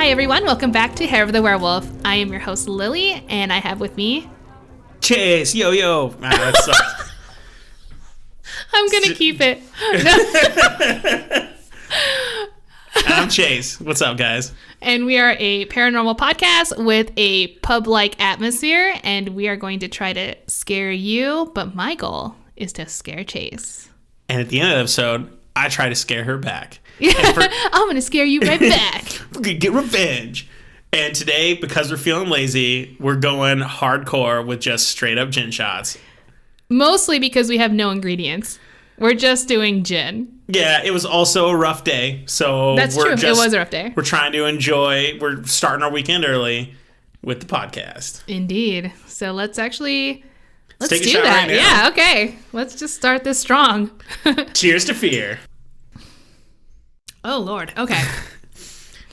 Hi everyone, welcome back to Hair of the Werewolf. I am your host Lily, and I have with me... Chase, yo. That sucks. I'm gonna keep it. I'm Chase. What's up, guys? And we are a paranormal podcast with a pub-like atmosphere, and we are going to try to scare you, but my goal is to scare Chase. And at the end of the episode, I try to scare her back. I'm gonna scare you right back. We're gonna get revenge. And today, because we're feeling lazy, we're going hardcore with just straight up gin shots. Mostly because we have no ingredients. We're just doing gin. Yeah, it was also a rough day. So that's true. It was a rough day. We're trying to enjoy. We're starting our weekend early with the podcast. Indeed. So let's do take that. A shot right now. Yeah, okay. Let's just start this strong. Cheers to fear. Oh, Lord. Okay.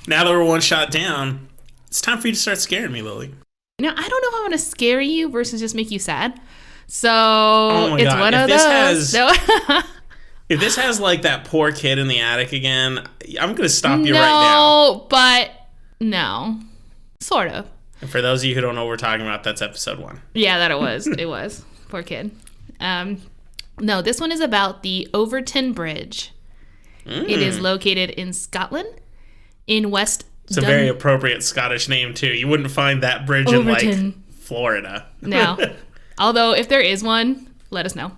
Now that we're one shot down, it's time for you to start scaring me, Lily. Now, I don't know if I want to scare you versus just make you sad. So, my it's God. one If of this those. If this has, like, that poor kid in the attic again, I'm going to stop you right No, now. but no. Sort of. And for those of you who don't know what we're talking about, that's episode 1. Yeah, that it was. It was. Poor kid. No, this one is about the Overtoun Bridge. It is located in Scotland, in West... It's a very appropriate Scottish name, too. You wouldn't find that bridge in, like, Florida. No. Although, if there is one, let us know.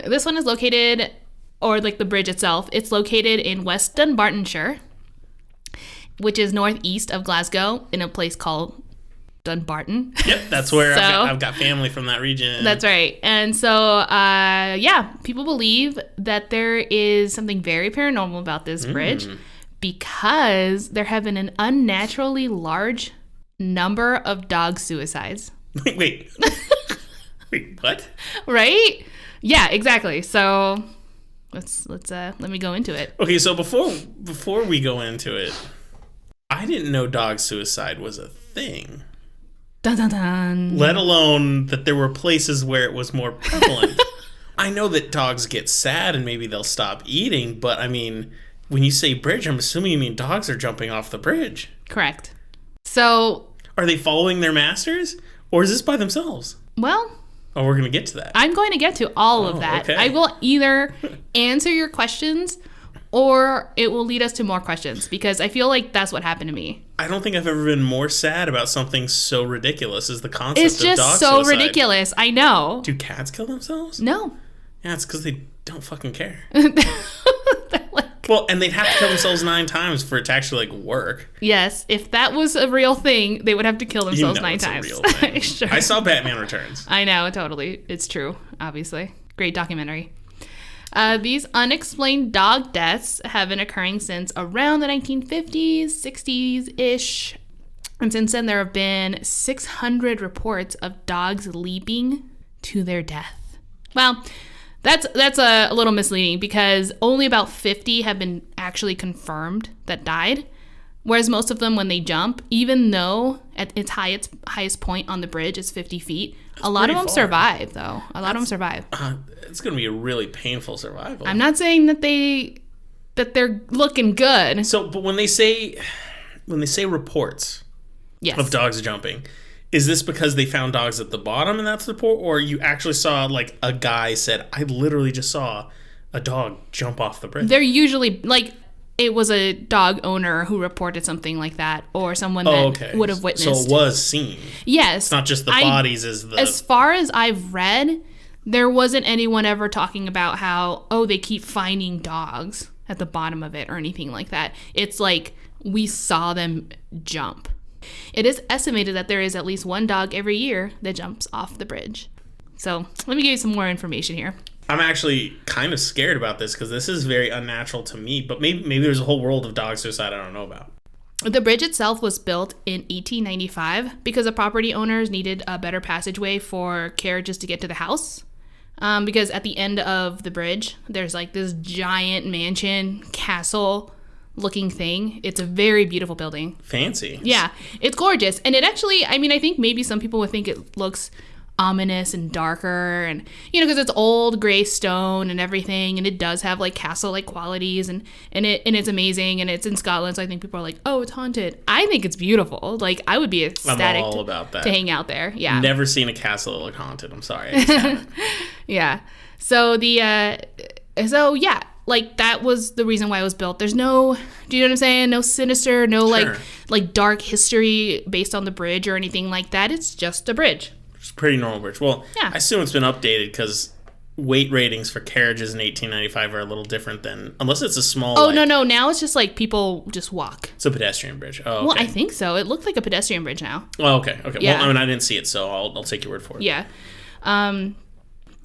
This one is located, or like the bridge itself, it's located in West Dunbartonshire, which is northeast of Glasgow, in a place called Dunbarton. Yep, that's where I've got family from that region. That's right. And so, people believe that there is something very paranormal about this bridge because there have been an unnaturally large number of dog suicides. Wait, what? Right? Yeah, exactly. So let me go into it. Okay, so before we go into it, I didn't know dog suicide was a thing. Dun, dun, dun. Let alone that there were places where it was more prevalent. I know that dogs get sad and maybe they'll stop eating, but I mean, when you say bridge, I'm assuming you mean dogs are jumping off the bridge. Correct. So... Are they following their masters? Or is this by themselves? Well... Oh, we're going to get to that. I'm going to get to all of that. Okay. I will either answer your questions or it will lead us to more questions because I feel like that's what happened to me. I don't think I've ever been more sad about something so ridiculous as the concept it's of dog suicide. It's just so ridiculous. I know. Do cats kill themselves? No. Yeah, it's because they don't fucking care. Well, and they'd have to kill themselves 9 times for it to actually, like, work. Yes, if that was a real thing, they would have to kill themselves 9 times. A real thing. Sure. I saw Batman Returns. I know, totally. It's true, obviously. Great documentary. These unexplained dog deaths have been occurring since around the 1950s, 60s-ish. And since then, there have been 600 reports of dogs leaping to their death. Well... That's a little misleading because only about 50 have been actually confirmed that died, whereas most of them, when they jump, even though at its highest point on the bridge is 50 feet, a lot of them survive, though. A lot of them survive. It's going to be a really painful survival. I'm not saying that they're looking good. So, but when they say reports of dogs jumping, is this because they found dogs at the bottom and that's the report, or you actually saw, like, a guy said, I literally just saw a dog jump off the bridge? They're usually, like, it was a dog owner who reported something like that, or someone that would have witnessed. So it was seen. Yes. It's not just the bodies As far as I've read, there wasn't anyone ever talking about how, they keep finding dogs at the bottom of it or anything like that. It's like, we saw them jump. It is estimated that there is at least one dog every year that jumps off the bridge. So let me give you some more information here. I'm actually kind of scared about this because this is very unnatural to me, but maybe there's a whole world of dog suicide I don't know about. The bridge itself was built in 1895 because the property owners needed a better passageway for carriages to get to the house. Because at the end of the bridge, there's like this giant mansion, castle looking thing. It's a very beautiful building. Fancy. Yeah, it's gorgeous. And it actually, I mean, I think maybe some people would think it looks ominous and darker, and because it's old gray stone and everything, and it does have like castle-like qualities, and it's amazing, and it's in Scotland, so I think people are like, oh, it's haunted. I think it's beautiful. Like, I would be ecstatic I'm all about that. To hang out there. Yeah, never seen a castle that looked haunted. I'm sorry, I just haven't. Yeah, so yeah, like, that was the reason why it was built. There's no, do you know what I'm saying? No sinister, no Sure. like dark history based on the bridge or anything like that. It's just a bridge. It's a pretty normal bridge. Well, yeah. I assume it's been updated because weight ratings for carriages in 1895 are a little different than, unless it's a small. Oh, no. Now it's just like people just walk. It's a pedestrian bridge. Oh, okay. Well, I think so. It looked like a pedestrian bridge now. Oh, okay. Yeah. Well, I mean, I didn't see it, so I'll take your word for it. Yeah.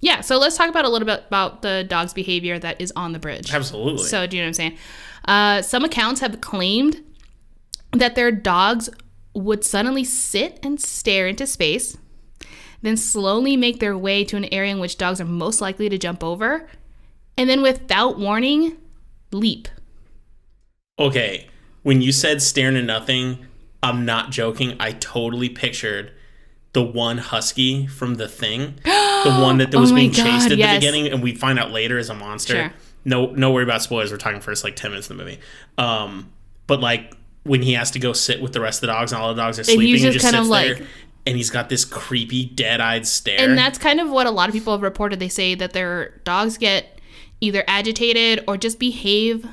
Yeah, so let's talk about a little bit about the dog's behavior that is on the bridge. Absolutely. So, do you know what I'm saying? Some accounts have claimed that their dogs would suddenly sit and stare into space, then slowly make their way to an area in which dogs are most likely to jump over, and then without warning, leap. Okay, when you said stare into nothing, I'm not joking. I totally pictured the one husky from The Thing, the one that was being chased at the beginning, and we find out later is a monster. Sure. No worry about spoilers. We're talking first like 10 minutes of the movie. But like when he has to go sit with the rest of the dogs and all the dogs are sleeping, and he just kind sits of there, like, and he's got this creepy dead-eyed stare. and that's kind of what a lot of people have reported. They say that their dogs get either agitated or just behave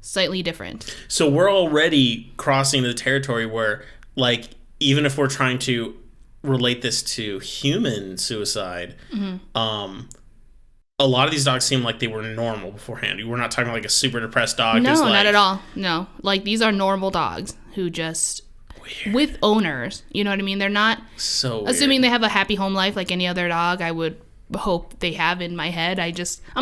slightly different. So we're already crossing the territory where, like, even if we're trying to relate this to human suicide, a lot of these dogs seem like they were normal beforehand. We're not talking about like a super depressed dog. No, like, not at all. No, like, these are normal dogs who just weird. With owners. You know what I mean? They're not so weird. Assuming they have a happy home life like any other dog. I would hope they have in my head. I'm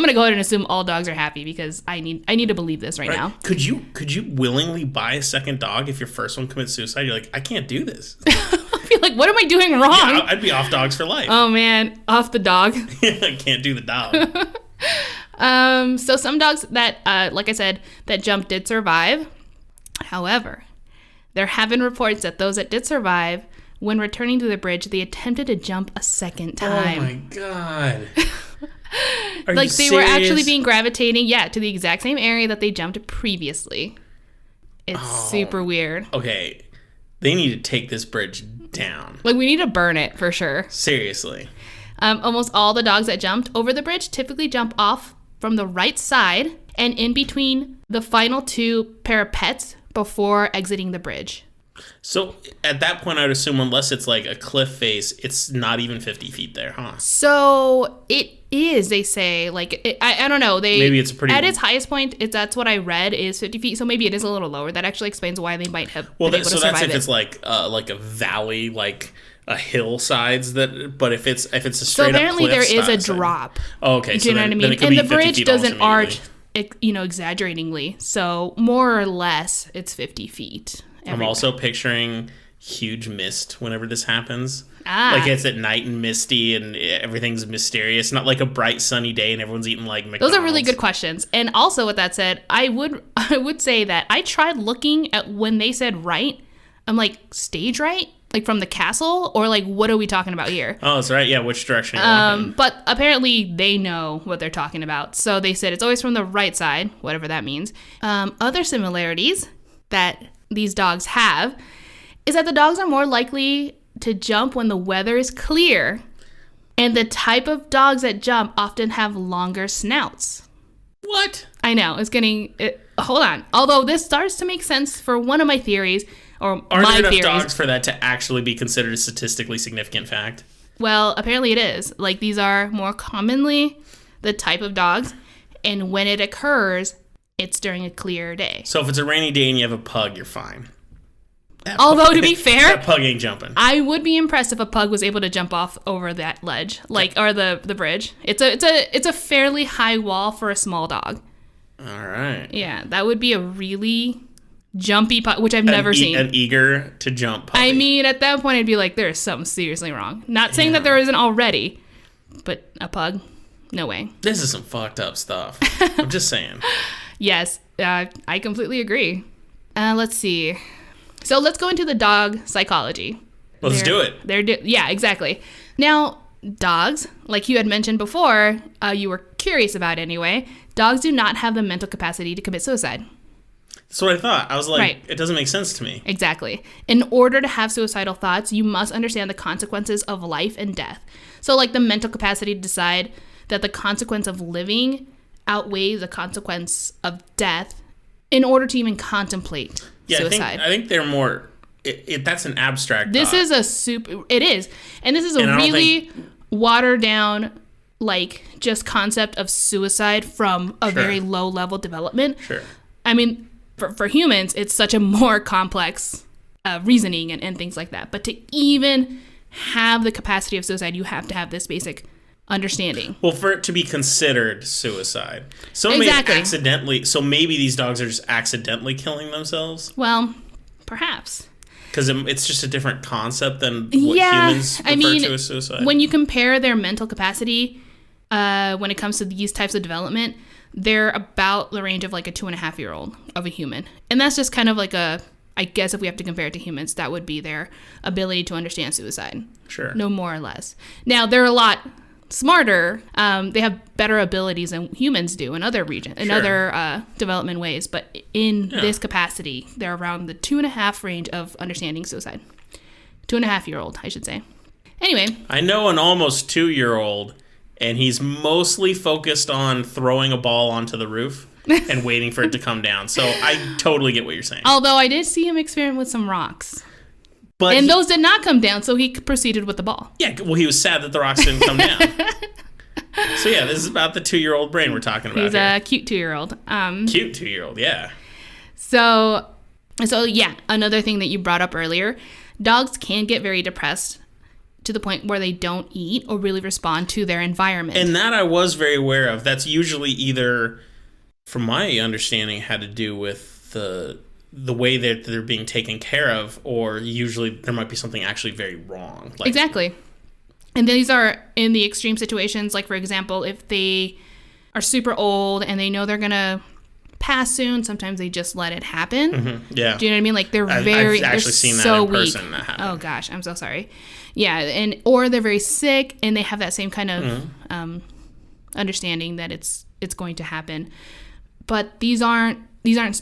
gonna go ahead and assume all dogs are happy because I need to believe this right now. Could you willingly buy a second dog if your first one commits suicide? You're like, I can't do this. I'd be like, what am I doing wrong? Yeah, I'd be off dogs for life. Oh man, off the dog. I can't do the dog. So some dogs that, like I said, that jump did survive. However, there have been reports that those that did survive, when returning to the bridge, they attempted to jump a second time. Oh my god. Like, they were actually being gravitating, to the exact same area that they jumped previously. It's super weird. Okay. They need to take this bridge down. Like, we need to burn it for sure. Seriously. Almost all the dogs that jumped over the bridge typically jump off from the right side and in between the final two parapets before exiting the bridge. So at that point, I would assume, unless it's like a cliff face, it's not even 50 feet there, huh? So it is, they say. Like, I don't know. Maybe it's pretty... At its highest point, that's what I read, is 50 feet. So maybe it is a little lower. That actually explains why they might have been able to survive it. So that's if it's like a valley, like a hillsides. But if it's a straight up cliff. So apparently there is a drop. Oh, okay. Do you know what I mean? And the bridge doesn't arch, exaggeratingly. So more or less, it's 50 feet. I'm also picturing huge mist whenever this happens. Like, it's at night and misty and everything's mysterious. Not like a bright sunny day and everyone's eating like McDonald's. Those are really good questions. And also, with that said, I would say that I tried looking at when they said right. I'm like, stage right? Like from the castle? Or like, what are we talking about here? Oh, that's right. Yeah, which direction you're walking. But apparently they know what they're talking about. So they said it's always from the right side, whatever that means. Other similarities that these dogs have is that the dogs are more likely to jump when the weather is clear, and the type of dogs that jump often have longer snouts. What? I know, hold on. Although this starts to make sense for one of my theories, or Are my there enough theories. dogs for that to actually be considered a statistically significant fact? Well, apparently it is. Like, these are more commonly the type of dogs, and when it occurs, it's during a clear day. So if it's a rainy day and you have a pug, you're fine. Although, to be fair, that pug ain't jumping. I would be impressed if a pug was able to jump off over that ledge, or the bridge. It's a fairly high wall for a small dog. All right. Yeah, that would be a really jumpy pug, which I've never seen. An eager to jump puppy. I mean, at that point, I'd be like, there's something seriously wrong. Not saying that there isn't already, but a pug, no way. This is some fucked up stuff. I'm just saying. Yes, I completely agree. Let's see. So let's go into the dog psychology. Let's do it. Yeah, exactly. Now, dogs, like you had mentioned before, you were curious about anyway, dogs do not have the mental capacity to commit suicide. That's what I thought. I was like, It doesn't make sense to me. Exactly. In order to have suicidal thoughts, you must understand the consequences of life and death. So like the mental capacity to decide that the consequence of living outweighs the consequence of death in order to even contemplate suicide. I think they're more... that's an abstract This thought. is a super... It is. And this is a really watered down, like, just concept of suicide from a very low-level development. Sure. I mean, for humans, it's such a more complex reasoning and things like that. But to even have the capacity of suicide, you have to have this basic understanding. Well, for it to be considered suicide. Accidentally... So maybe these dogs are just accidentally killing themselves? Well, perhaps. Because it's just a different concept than what humans refer to as suicide. When you compare their mental capacity, when it comes to these types of development, they're about the range of like a 2.5-year-old of a human. And that's just kind of like I guess if we have to compare it to humans, that would be their ability to understand suicide. Sure. No more or less. Now, they're a lot smarter. They have better abilities than humans do in other regions, in other development ways. But in this capacity, they're around the 2.5 range of understanding suicide. 2.5-year-old, I should say. Anyway. I know an almost 2-year-old, and he's mostly focused on throwing a ball onto the roof and waiting for it to come down. So I totally get what you're saying. Although I did see him experiment with some rocks. And those did not come down, so he proceeded with the ball. Yeah, well, he was sad that the rocks didn't come down. So, yeah, this is about the 2-year-old brain we're talking about. He's a cute 2-year-old. Cute 2-year-old, yeah. So, yeah, another thing that you brought up earlier, dogs can get very depressed to the point where they don't eat or really respond to their environment. And that I was very aware of. That's usually either, from my understanding, had to do with the way that they're being taken care of, or usually there might be something actually very wrong. Exactly. And these are in the extreme situations, like, for example, if they are super old and they know they're going to pass soon, sometimes they just let it happen. Mm-hmm. Yeah. Do you know what I mean? Like, I've actually seen that in person. That happen. Oh, gosh, I'm so sorry. Yeah, or they're very sick and they have that same kind of understanding that it's going to happen. But this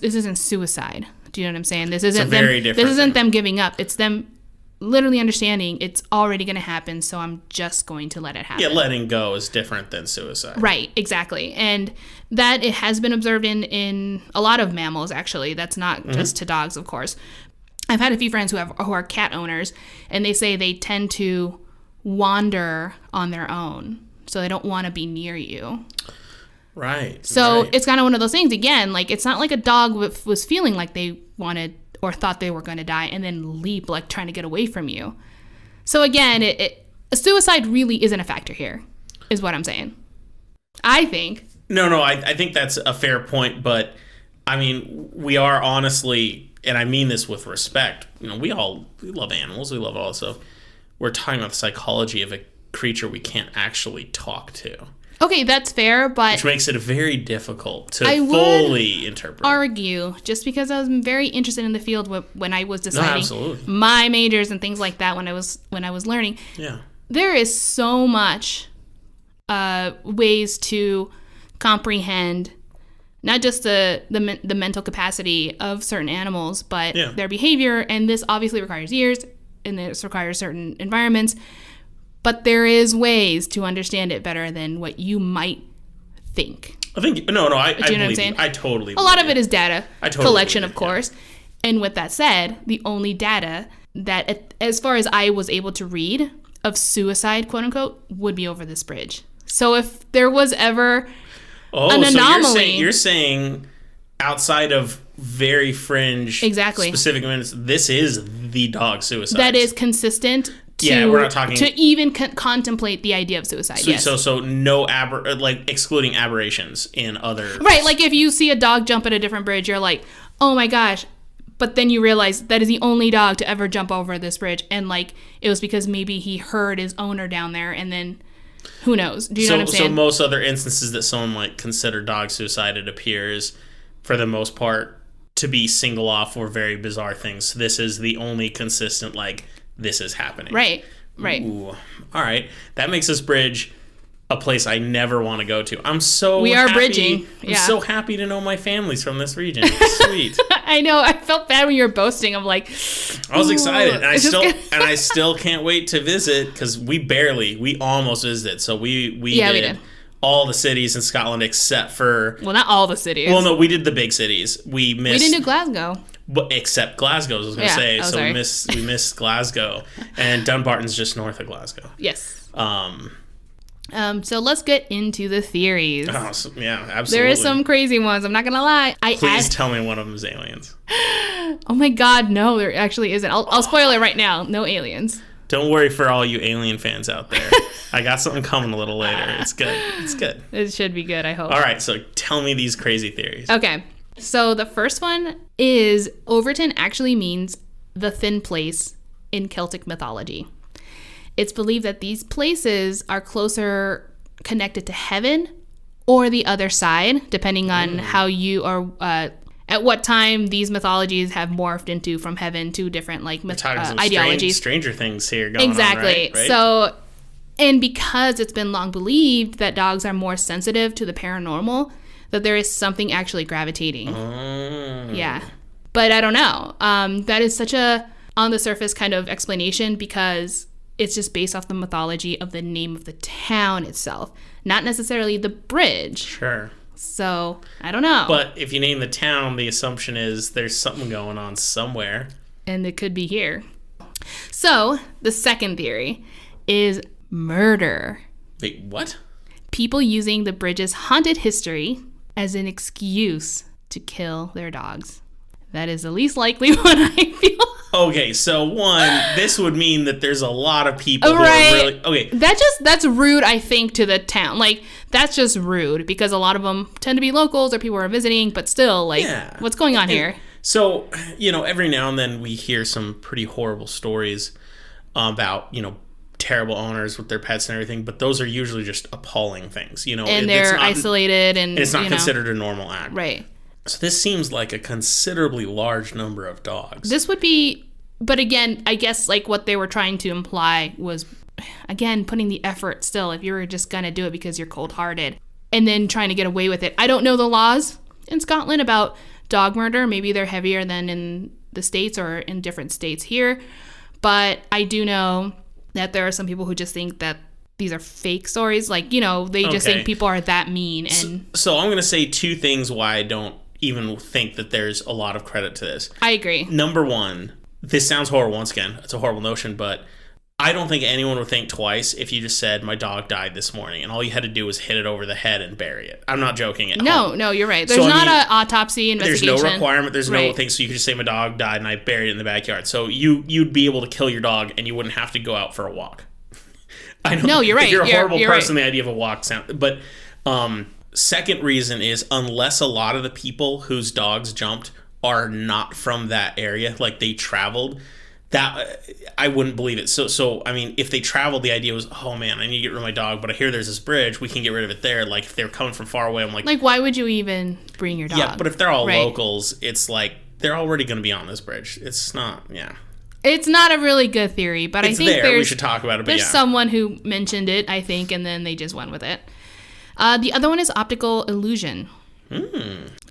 isn't suicide. Do you know what I'm saying? This isn't them giving up. It's them literally understanding it's already going to happen, so I'm just going to let it happen. Yeah, letting go is different than suicide. Right, exactly. And that it has been observed in a lot of mammals, actually. That's not just to dogs, of course. I've had a few friends who are cat owners, and they say they tend to wander on their own, so they don't want to be near you. Right. So it's kind of one of those things, again, like it's not like a dog was feeling like they wanted or thought they were going to die and then leap, like trying to get away from you. So again, suicide really isn't a factor here, is what I'm saying. I think. No, I think that's a fair point, but I mean, we are honestly, and I mean this with respect, we love animals, we love all this stuff. We're talking about the psychology of a creature we can't actually talk to. Okay, that's fair, but... Which makes it very difficult to fully interpret. Argue, just because I was very interested in the field when I was deciding my majors and things like that when I was learning. Yeah. There is so much ways to comprehend not just the mental capacity of certain animals, but their behavior, and this obviously requires years, and this requires certain environments. But there is ways to understand it better than what you might think. I think I know what I'm believe saying? I totally. A lot of it is data collection, of course. And with that said, the only data that, as far as I was able to read of suicide, quote unquote, would be over this bridge. So if there was ever an anomaly, you're saying outside of very fringe, specific minutes, this is the dog suicide that is consistent. We're not talking to even contemplate the idea of suicide. So no excluding aberrations in other. Right, like if you see a dog jump at a different bridge, you're like, oh my gosh, but then you realize that is the only dog to ever jump over this bridge, and like it was because maybe he heard his owner down there, and then who knows? Do you know what I'm saying? So most other instances that someone might consider dog suicide, it appears, for the most part, to be single off or very bizarre things. This is the only consistent this is happening. Right. Right. Ooh. All right. That makes this bridge a place I never want to go to. We are bridging. I'm so happy to know my family's from this region. Sweet. I know. I felt bad when you were boasting. I'm like, I was excited, and I still can't wait to visit because we almost visited. So we did all the cities in Scotland except for not all the cities. Well, no, we did the big cities. We didn't do Glasgow. But except Glasgow, I was going to say. So we missed Glasgow, and Dunbarton's just north of Glasgow. Yes. So let's get into the theories. Oh, yeah, absolutely. There are some crazy ones. I'm not gonna lie. Please tell me one of them is aliens. Oh my God, no, there actually isn't. I'll spoil it right now. No aliens. Don't worry for all you alien fans out there. I got something coming a little later. It's good. It's good. It should be good, I hope. All right, so tell me these crazy theories. Okay, so the first one is Overtoun actually means the thin place in Celtic mythology. It's believed that these places are closer connected to heaven or the other side, depending on how you are, at what time these mythologies have morphed into from heaven to different ideologies. Stranger Things here going on, right? So, and because it's been long believed that dogs are more sensitive to the paranormal, that there is something actually gravitating. Yeah. But I don't know. That is such a on the surface kind of explanation because it's just based off the mythology of the name of the town itself, not necessarily the bridge. Sure. So, I don't know. But if you name the town, the assumption is there's something going on somewhere. And it could be here. So, the second theory is murder. Wait, what? People using the bridge's haunted history as an excuse to kill their dogs. That is the least likely one, I feel. Okay, so one, this would mean that there's a lot of people who are really... Okay. That's rude, I think, to the town. Like, that's just rude because a lot of them tend to be locals or people who are visiting, but still, what's going on here? So, every now and then we hear some pretty horrible stories about, terrible owners with their pets and everything, but those are usually just appalling things, And they're isolated and it's not considered a normal act. Right. So this seems like a considerably large number of dogs. This would be, but again, I guess what they were trying to imply was, again, putting the effort still, if you were just going to do it because you're cold-hearted and then trying to get away with it. I don't know the laws in Scotland about dog murder. Maybe they're heavier than in the States or in different states here. But I do know that there are some people who just think that these are fake stories. They just think people are that mean. And so I'm going to say two things why I don't even think that there's a lot of credit to this. I agree. Number one, this sounds horrible once again. It's a horrible notion, but I don't think anyone would think twice if you just said, my dog died this morning, and all you had to do was hit it over the head and bury it. I'm not joking at all. No, you're right. There's not an autopsy investigation. There's no requirement. There's no thing, so you could just say, my dog died and I buried it in the backyard. So you'd be able to kill your dog and you wouldn't have to go out for a walk. I know. No, you're right. If you're a horrible person, the idea of a walk sound... But second reason is, unless a lot of the people whose dogs jumped are not from that area, they traveled... That I wouldn't believe it. So I mean, if they traveled, the idea was, oh man, I need to get rid of my dog, but I hear there's this bridge, we can get rid of it there. If they're coming from far away, I'm like, why would you even bring your dog? Yeah, but if they're all locals, it's they're already going to be on this bridge. It's not, It's not a really good theory, but I think we should talk about it. But there's someone who mentioned it, I think, and then they just went with it. The other one is optical illusion.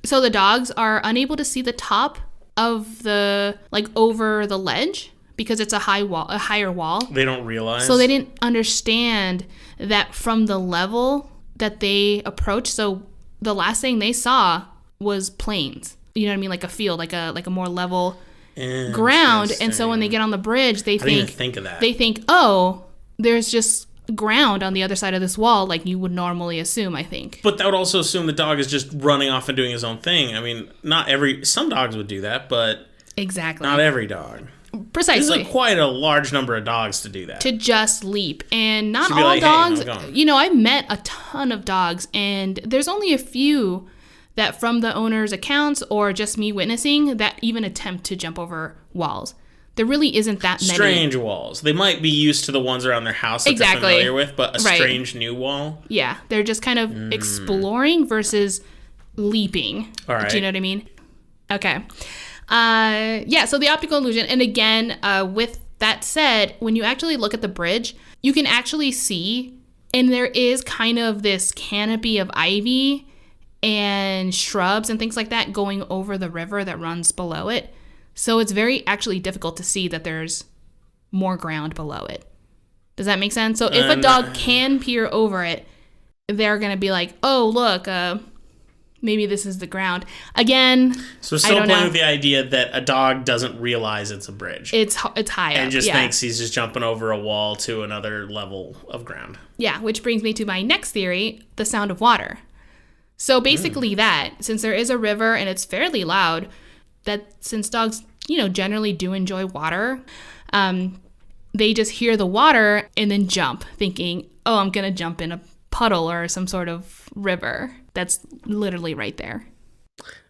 So the dogs are unable to see the top of the over the ledge because it's a higher wall. They don't realize. So they didn't understand that from the level that they approached. So the last thing they saw was plains. You know what I mean? Like a field, like a more level ground. And so when they get on the bridge, they didn't even think of that. They think, oh, there's just ground on the other side of this wall, like you would normally assume, I think. But that would also assume the dog is just running off and doing his own thing. I mean, some dogs would do that, but exactly not every dog. Precisely. There's quite a large number of dogs to do that. To just leap. And not all dogs, hey, I've met a ton of dogs, and there's only a few that from the owner's accounts or just me witnessing that even attempt to jump over walls. There really isn't that many. Strange walls. They might be used to the ones around their house that they're familiar with, but a strange new wall. Yeah, they're just kind of exploring versus leaping. All right. Do you know what I mean? Okay. So the optical illusion, and again, with That said, when you actually look at the bridge, you can actually see, and there is kind of this canopy of ivy and shrubs and things like that going over the river that runs below it. So it's very actually difficult to see that there's more ground below it. Does that make sense? So if a dog can peer over it, they're going to be like, oh, look, maybe this is the ground. Again, so we're still playing with the idea that a dog doesn't realize it's a bridge. It's high up. And just thinks he's just jumping over a wall to another level of ground. Yeah, which brings me to my next theory, the sound of water. So basically that, since there is a river and it's fairly loud, that since dogs, generally do enjoy water, they just hear the water and then jump, thinking, oh, I'm going to jump in a puddle or some sort of river that's literally right there.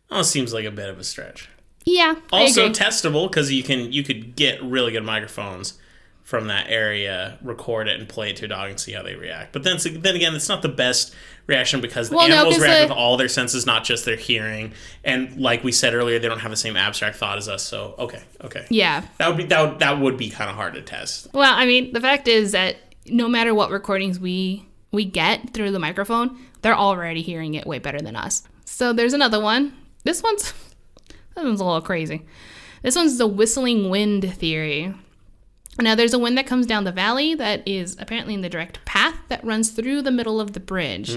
Oh, seems like a bit of a stretch. Yeah, also testable because you could get really good microphones from that area, record it, and play it to a dog and see how they react. But then again, it's not the best reaction because the animals react with all their senses, not just their hearing. And like we said earlier, they don't have the same abstract thought as us. So okay. Yeah, that would be kind of hard to test. Well, I mean, the fact is that no matter what recordings we get through the microphone, they're already hearing it way better than us. So there's another one. This one's a little crazy. This one's the whistling wind theory. Now, there's a wind that comes down the valley that is apparently in the direct path that runs through the middle of the bridge.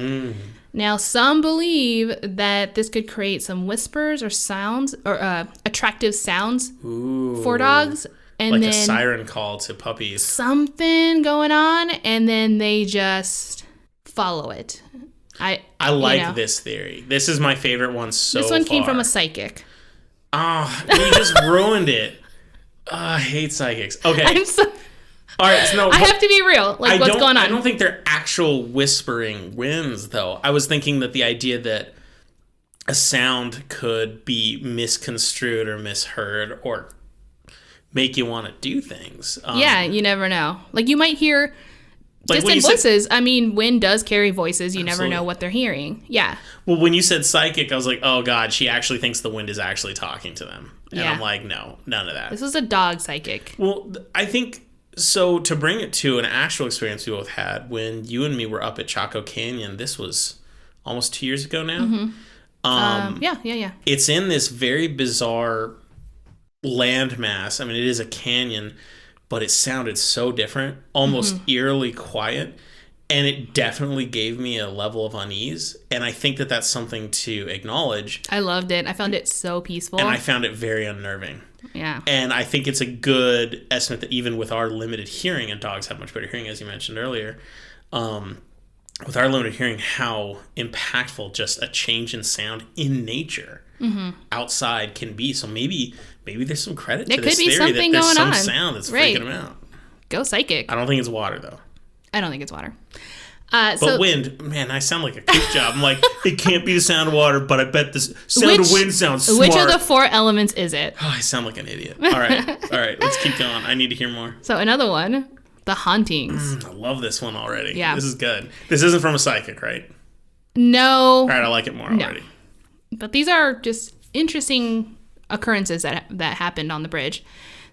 Now, some believe that this could create some whispers or sounds or attractive sounds for dogs. And like then a siren call to puppies. Something going on, and then they just follow it. I like this theory. This is my favorite one so far. This one came from a psychic. Oh, you just ruined it. I hate psychics. Okay. All right, so I have to be real. Like, what's going on? I don't think they're actual whispering winds, though. I was thinking that the idea that a sound could be misconstrued or misheard or make you want to do things. Yeah, you never know. Like, you might hear distant voices. I mean, wind does carry voices. You never know what they're hearing. Yeah. Well, when you said psychic, I was like, oh, God, she actually thinks the wind is actually talking to them. And I'm like, no, none of that. This was a dog psychic. Well, I think, so to bring it to an actual experience we both had, when you and me were up at Chaco Canyon, this was almost 2 years ago now. Yeah. It's in this very bizarre landmass. I mean, it is a canyon, but it sounded so different, almost eerily quiet. And it definitely gave me a level of unease. And I think that that's something to acknowledge. I loved it. I found it so peaceful. And I found it very unnerving. Yeah. And I think it's a good estimate that even with our limited hearing, and dogs have much better hearing, as you mentioned earlier, with our limited hearing, how impactful just a change in sound in nature outside can be. So maybe there's some credit to this theory that there's some sound that's freaking them out. Go psychic. I don't think it's water, though. I don't think it's water. But wind, man, I sound like a kick job. I'm like, it can't be the sound of water, but I bet the sound of wind sounds smart. Which of the four elements is it? Oh, I sound like an idiot. All right, let's keep going. I need to hear more. So another one, the hauntings. I love this one already. Yeah. This is good. This isn't from a psychic, right? No. All right, I like it more already. But these are just interesting occurrences that happened on the bridge.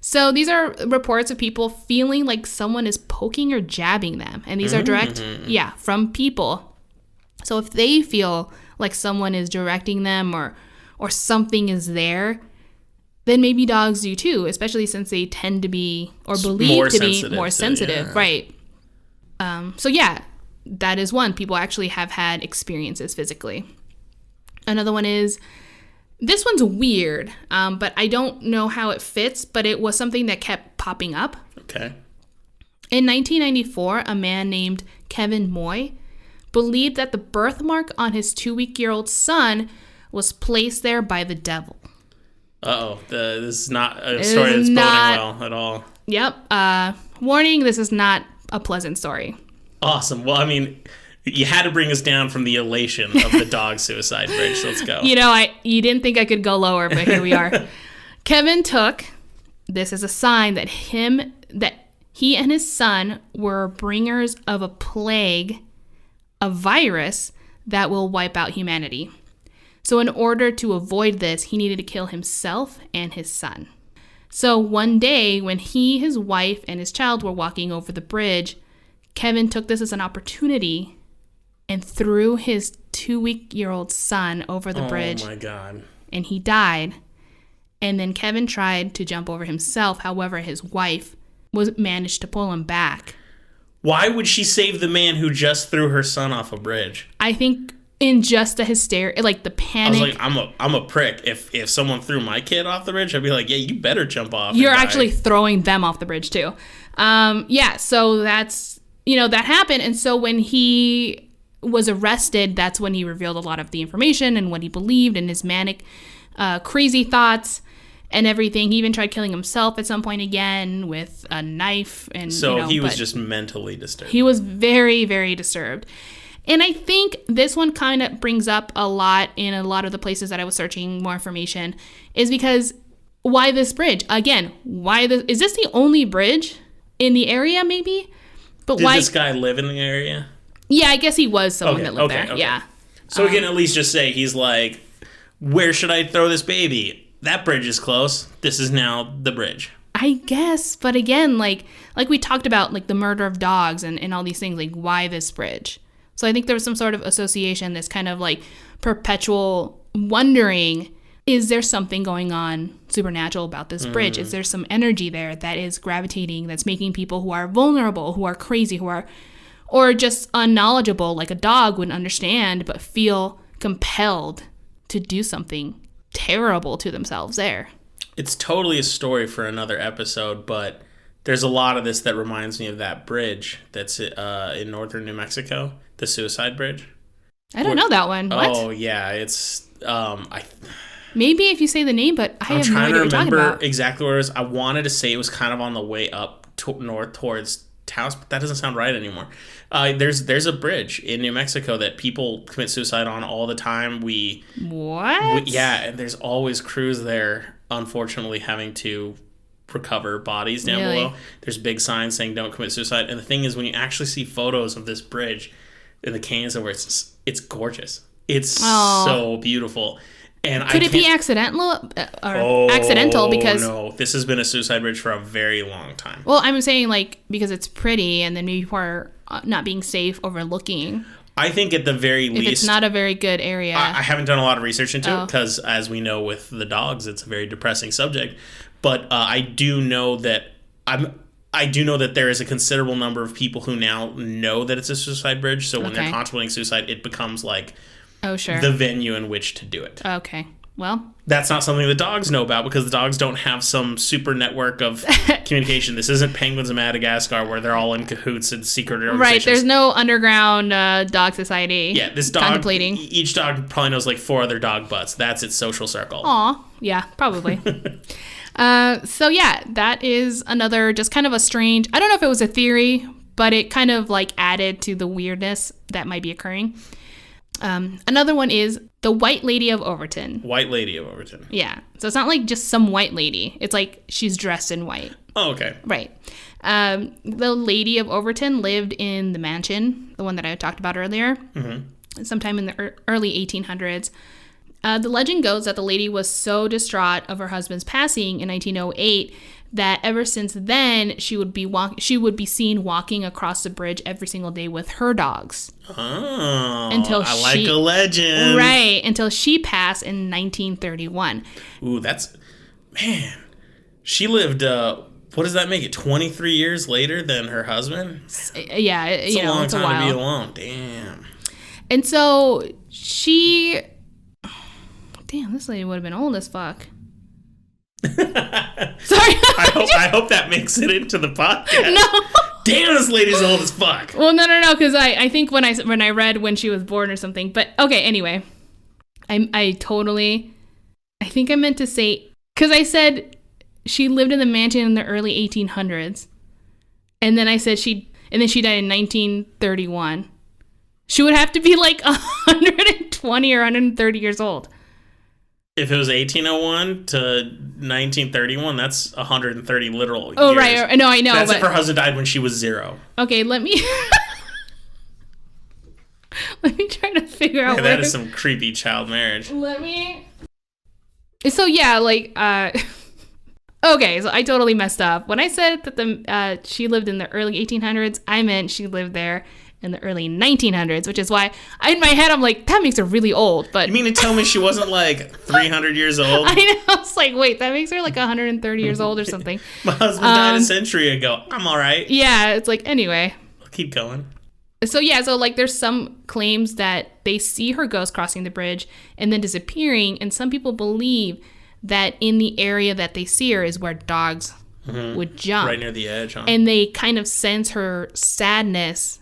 So these are reports of people feeling like someone is poking or jabbing them. And these are direct, from people. So if they feel like someone is directing them or something is there, then maybe dogs do too, especially since they tend to be or believe to be more sensitive. Right. So that is one. People actually have had experiences physically. Another one is, this one's weird, but I don't know how it fits, but it was something that kept popping up. Okay. In 1994, a man named Kevin Moy believed that the birthmark on his 2-week-old son was placed there by the devil. Uh-oh. This is not a story that's boding well at all. Yep. Warning, this is not a pleasant story. Awesome. Well, I mean, you had to bring us down from the elation of the dog suicide bridge, so let's go. You didn't think I could go lower, but here we are. Kevin took this as a sign that he and his son were bringers of a plague, a virus that will wipe out humanity. So in order to avoid this, he needed to kill himself and his son. So one day when he, his wife, and his child were walking over the bridge, Kevin took this as an opportunity and threw his 2-week-old son over the bridge. Oh, my God. And he died. And then Kevin tried to jump over himself. However, his wife managed to pull him back. Why would she save the man who just threw her son off a bridge? I think in just the hysteria, like the panic. I was like, I'm a prick. If someone threw my kid off the bridge, I'd be like, yeah, you better jump off. You're actually throwing them off the bridge too. Yeah, so that's, that happened. And so when he was arrested, that's when he revealed a lot of the information and what he believed and his manic, crazy thoughts and everything. He even tried killing himself at some point again with a knife. And so he was just mentally disturbed. He was very, very disturbed. And I think this one kind of brings up a lot in a lot of the places that I was searching more information, is because why this bridge? Again, is this the only bridge in the area maybe? But Did this guy live in the area? Yeah, I guess he was someone that lived there. Okay. Yeah. So we can at least just say he's like, where should I throw this baby? That bridge is close. This is now the bridge. I guess. But again, like we talked about, like the murder of dogs and all these things, like why this bridge? So I think there was some sort of association, this kind of like perpetual wondering, is there something going on supernatural about this bridge? Is there some energy there that is gravitating, that's making people who are vulnerable, who are crazy, or just unknowledgeable, like a dog wouldn't understand, but feel compelled to do something terrible to themselves there? It's totally a story for another episode, but there's a lot of this that reminds me of that bridge that's in northern New Mexico, the Suicide Bridge. I don't know that one. What? Oh, yeah. It's... Maybe if you say the name, but I'm have no idea what you're talking about. I'm trying to remember exactly where it was. I wanted to say it was kind of on the way up north towards Taos, but that doesn't sound right anymore. There's a bridge in New Mexico that people commit suicide on all the time. What? Yeah, and there's always crews there, unfortunately, having to recover bodies down below. There's big signs saying don't commit suicide. And the thing is, when you actually see photos of this bridge in the canyons over, it's gorgeous. It's so beautiful. And could it be accidental accidental because no, this has been a suicide bridge for a very long time. Well, I'm saying like because it's pretty, and then maybe people are not being safe overlooking. I think at the very least, if it's not a very good area. I haven't done a lot of research into it because, as we know with the dogs, it's a very depressing subject. But I do know that there is a considerable number of people who now know that it's a suicide bridge. So when they're contemplating suicide, it becomes like the venue in which to do it. Okay. Well, that's not something the dogs know about because the dogs don't have some super network of communication. This isn't Penguins of Madagascar where they're all in cahoots and secret organizations. Right. There's no underground dog society. Yeah. This dog, contemplating. Each dog probably knows like 4 other dog butts. That's its social circle. Aw. Yeah, probably. So yeah, that is another just kind of a strange, I don't know if it was a theory, but it kind of like added to the weirdness that might be occurring. Another one is the White Lady of Overtoun. White Lady of Overtoun. Yeah. So it's not like just some white lady. It's like she's dressed in white. Oh, okay. Right. The Lady of Overtoun lived in the mansion, the one that I talked about earlier, sometime in the early 1800s. The legend goes that the lady was so distraught of her husband's passing in 1908 that ever since then she would be seen walking across the bridge every single day with her dogs. Oh, I like a legend. Right, until she passed in 1931. Ooh, man. She lived, what does that make it, 23 years later than her husband? Yeah, it's a long time to be alone. Damn. And so damn, this lady would have been old as fuck. Sorry. I hope that makes it into the podcast. No. Damn, this lady's old as fuck. Well, no, because I think when I read when she was born or something. But okay, anyway, I think I meant to say, because I said she lived in the mansion in the early 1800s, and then I said she died in 1931. She would have to be like 120 or 130 years old. If it was 1801 to 1931, that's 130 literal years. Oh, right. No, I know. That's if her husband died when she was 0. Okay, let me try to figure out that is some creepy child marriage. So, yeah, like, Okay, so I totally messed up. When I said that she lived in the early 1800s, I meant she lived there in the early 1900s, which is why in my head I'm like, that makes her really old. But you mean to tell me she wasn't like 300 years old? I know. I was like, wait, that makes her like 130 years old or something. My husband died a century ago. I'm all right. Yeah, it's like, anyway. I'll keep going. So like there's some claims that they see her ghost crossing the bridge and then disappearing, and some people believe that in the area that they see her is where dogs would jump. Right near the edge, huh? And they kind of sense her sadness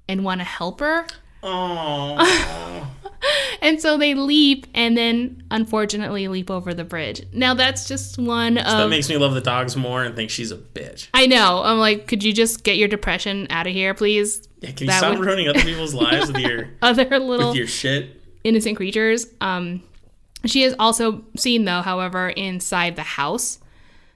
and want to help her. Oh. And so they leap and then unfortunately leap over the bridge. Now that's just one of... that makes me love the dogs more and think she's a bitch. I know. I'm like, could you just get your depression out of here, please? Yeah, can you stop ruining other people's lives with your... other little... with your shit? Innocent creatures. She is also seen, though, however, inside the house.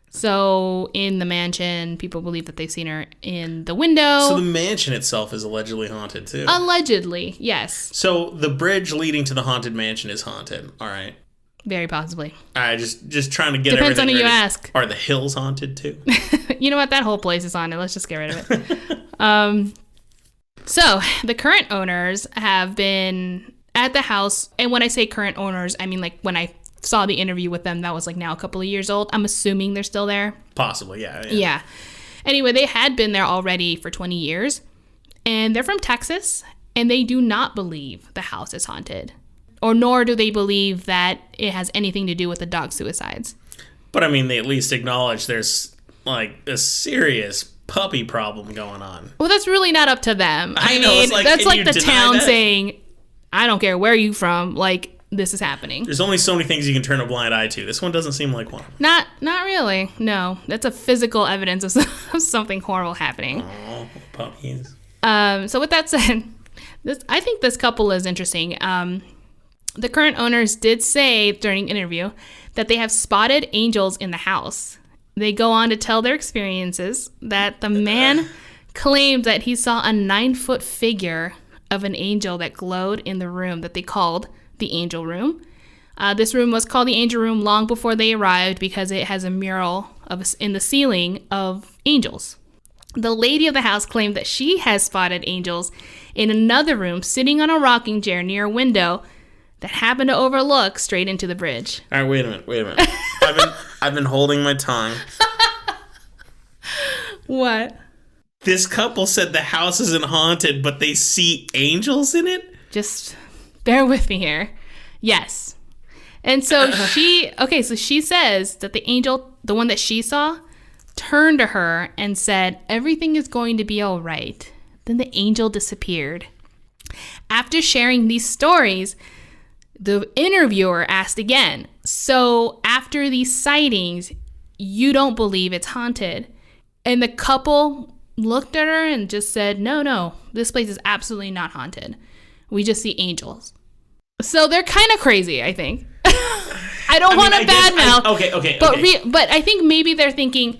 So in the mansion, people believe that they've seen her in the window. So the mansion itself is allegedly haunted, too. Allegedly, yes. So the bridge leading to the haunted mansion is haunted. All right. Very possibly. All right, just trying to get Depends everything on who ready. you ask. Are the hills haunted, too? You know what? That whole place is haunted. Let's just get rid of it. So the current owners have been at the house. And when I say current owners, I mean like when I saw the interview with them, that was like now a couple of years old. I'm assuming they're still there. Possibly, yeah. Yeah. Anyway, they had been there already for 20 years. And they're from Texas. And they do not believe the house is haunted. Or nor do they believe that it has anything to do with the dog suicides. But I mean, they at least acknowledge there's like a serious puppy problem going on. Well, that's really not up to them. I know, mean, that's like the town that? saying, I don't care where you from, like, this is happening. There's only so many things you can turn a blind eye to. This one doesn't seem like one. Not really. No, that's a physical evidence of something horrible happening. Oh, puppies. So with that said, I think this couple is interesting. The current owners did say during an interview that they have spotted angels in the house. They go on to tell their experiences that the man claimed that he saw a 9-foot figure of an angel that glowed in the room that they called the angel room. This room was called the angel room long before they arrived because it has a mural in the ceiling of angels. The lady of the house claimed that she has spotted angels in another room sitting on a rocking chair near a window that happened to overlook straight into the bridge. All right, wait a minute. I've been holding my tongue. What? This couple said the house isn't haunted, but they see angels in it? Just bear with me here. Yes. And so she says that the angel, the one that she saw, turned to her and said, everything is going to be all right. Then the angel disappeared. After sharing these stories, the interviewer asked again, so after these sightings, you don't believe it's haunted? And the couple looked at her and just said, no, this place is absolutely not haunted. We just see angels. So they're kind of crazy, I think. I don't want to badmouth. Okay. But I think maybe they're thinking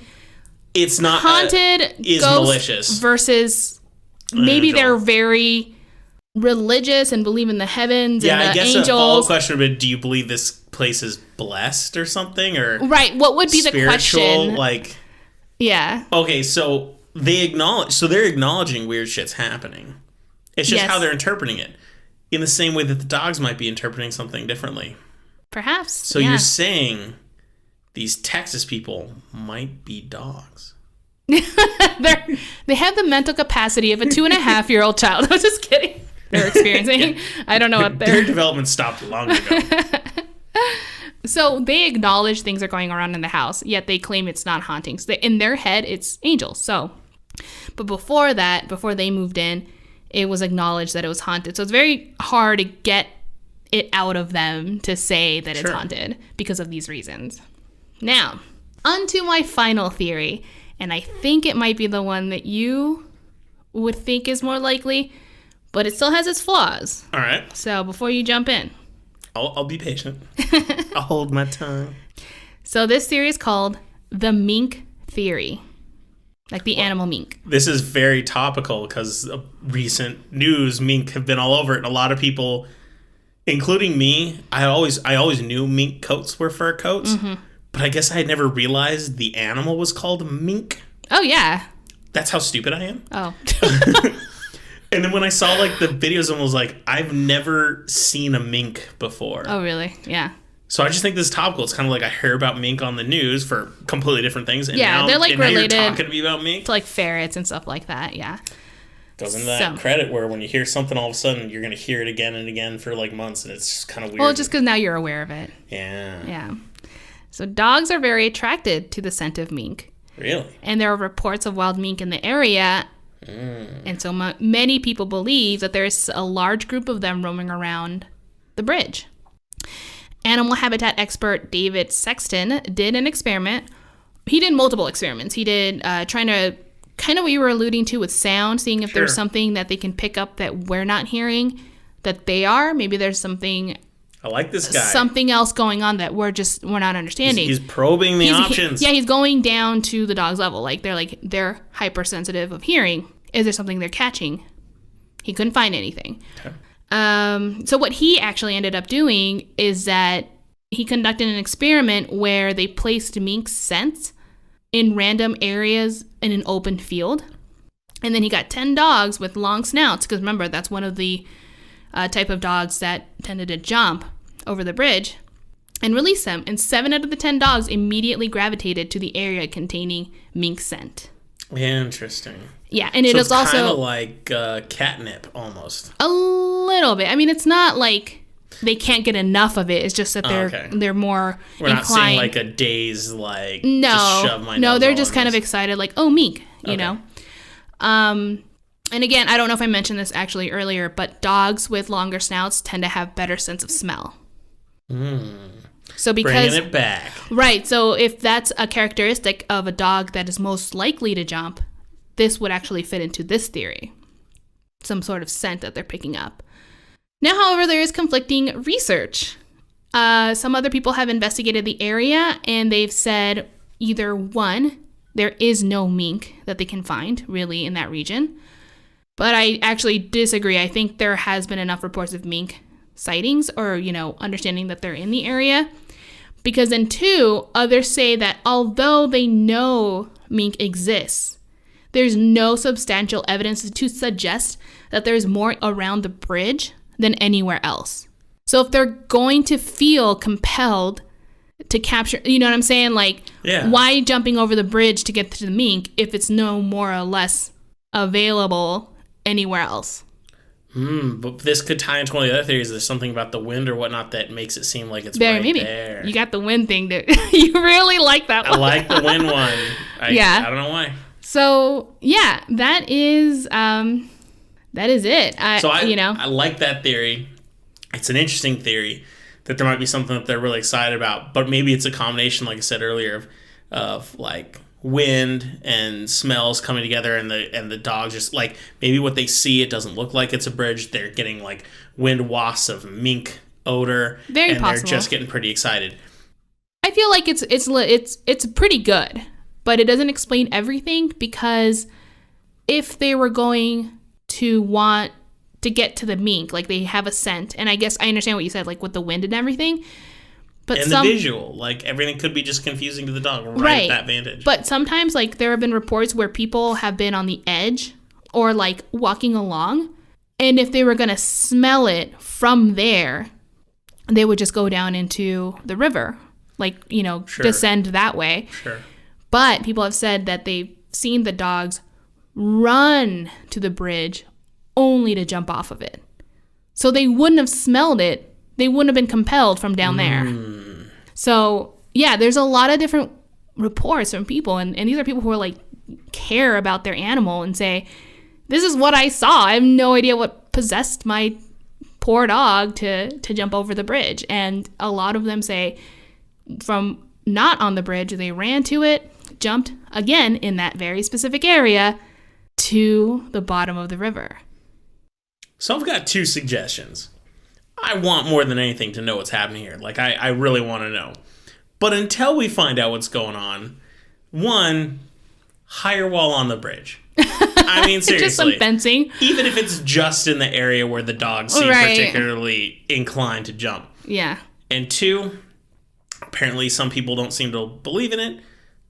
it's not haunted is ghost malicious versus maybe they're very religious and believe in the heavens and the angels. Yeah, I guess a follow-up question would be, do you believe this place is blessed or something? Or right, what would be the question? Like, yeah. Okay, so they're acknowledging weird shit's happening. It's just how they're interpreting it. In the same way that the dogs might be interpreting something differently. Perhaps. So you're saying these Texas people might be dogs. They have the mental capacity of a 2.5-year-old child. I'm just kidding. They're experiencing. Yeah. I don't know what their development stopped long ago. So they acknowledge things are going on in the house, yet they claim it's not haunting. So in their head, it's angels. So, but before they moved in, it was acknowledged that it was haunted. So it's very hard to get it out of them to say that it's haunted because of these reasons. Now, onto my final theory, and I think it might be the one that you would think is more likely, but it still has its flaws. All right. So before you jump in. I'll be patient. I'll hold my tongue. So this theory is called the mink theory. Like the animal mink. This is very topical because of recent news. Mink have been all over it. And a lot of people, including me, I always knew mink coats were fur coats. Mm-hmm. But I guess I had never realized the animal was called mink. Oh, yeah. That's how stupid I am. Oh. And then when I saw like the videos, I was like, I've never seen a mink before. Oh, really? Yeah. So I just think this is topical. It's kind of like I hear about mink on the news for completely different things. And yeah, now, they're like and related now you're talking to me about mink. To like ferrets and stuff like that. Yeah. Doesn't that credit where when you hear something, all of a sudden you're going to hear it again and again for like months, and it's just kind of weird. Well, just because now you're aware of it. Yeah. Yeah. So dogs are very attracted to the scent of mink. Really? And there are reports of wild mink in the area. And so many people believe that there's a large group of them roaming around the bridge. Animal habitat expert David Sexton did an experiment. He did multiple experiments. He did trying to, kind of what you were alluding to with sound, seeing if there's something that they can pick up that we're not hearing, that they are. Maybe there's something... I like this guy. Something else going on that we're not understanding. He's probing the options. He's going down to the dog's level. They're hypersensitive of hearing. Is there something they're catching? He couldn't find anything. Okay. So what he actually ended up doing is that he conducted an experiment where they placed mink's scents in random areas in an open field. And then he got 10 dogs with long snouts, because remember, that's one of the type of dogs that tended to jump over the bridge, and released them. And 7 out of the 10 dogs immediately gravitated to the area containing mink scent. Interesting. Yeah, and it is also kind of like catnip almost. A little bit. I mean, it's not like they can't get enough of it. It's just that they're more We're inclined. Not seeing like a day's like no, just shove my nose they're all just in kind this. of excited, like, oh, mink, you know. And again, I don't know if I mentioned this actually earlier, but dogs with longer snouts tend to have better sense of smell. So because bringing it back, right? So if that's a characteristic of a dog that is most likely to jump, this would actually fit into this theory. Some sort of scent that they're picking up. Now, however, there is conflicting research. Some other people have investigated the area, and they've said either one, there is no mink that they can find really in that region. But I actually disagree. I think there has been enough reports of mink sightings or, understanding that they're in the area. Because then 2, others say that although they know mink exists, there's no substantial evidence to suggest that there's more around the bridge than anywhere else. So if they're going to feel compelled to capture, you know what I'm saying? Like, why jumping over the bridge to get to the mink if it's no more or less available anywhere else? But this could tie into one of the other theories. There's something about the wind or whatnot that makes it seem like it's right there. You got the wind thing. You really like that one. I like the wind one. I don't know why. So, yeah, that is it. I like that theory. It's an interesting theory that there might be something that they're really excited about, but maybe it's a combination, like I said earlier, of like wind and smells coming together, and the dogs just like maybe what they see, it doesn't look like it's a bridge. They're getting like wind wafts of mink odor, Very and possible. They're just getting pretty excited. I feel like it's pretty good, but it doesn't explain everything, because if they were going to want to get to the mink, like they have a scent, and I guess I understand what you said, like with the wind and everything, but the visual, like everything could be just confusing to the dog right at that vantage. But sometimes, like, there have been reports where people have been on the edge or like walking along, and if they were going to smell it from there, they would just go down into the river, like, descend that way. Sure. But people have said that they've seen the dogs run to the bridge only to jump off of it. So they wouldn't have smelled it. They wouldn't have been compelled from down there. So, yeah, there's a lot of different reports from people. And these are people who are like care about their animal and say, this is what I saw. I have no idea what possessed my poor dog to jump over the bridge. And a lot of them say from not on the bridge, they ran to it, jumped again in that very specific area to the bottom of the river. So I've got 2 suggestions. I want more than anything to know what's happening here. Like, I really want to know. But until we find out what's going on, 1, higher wall on the bridge. I mean, seriously. Just some fencing. Even if it's just in the area where the dogs seem particularly inclined to jump. Yeah. And 2, Apparently, some people don't seem to believe in it.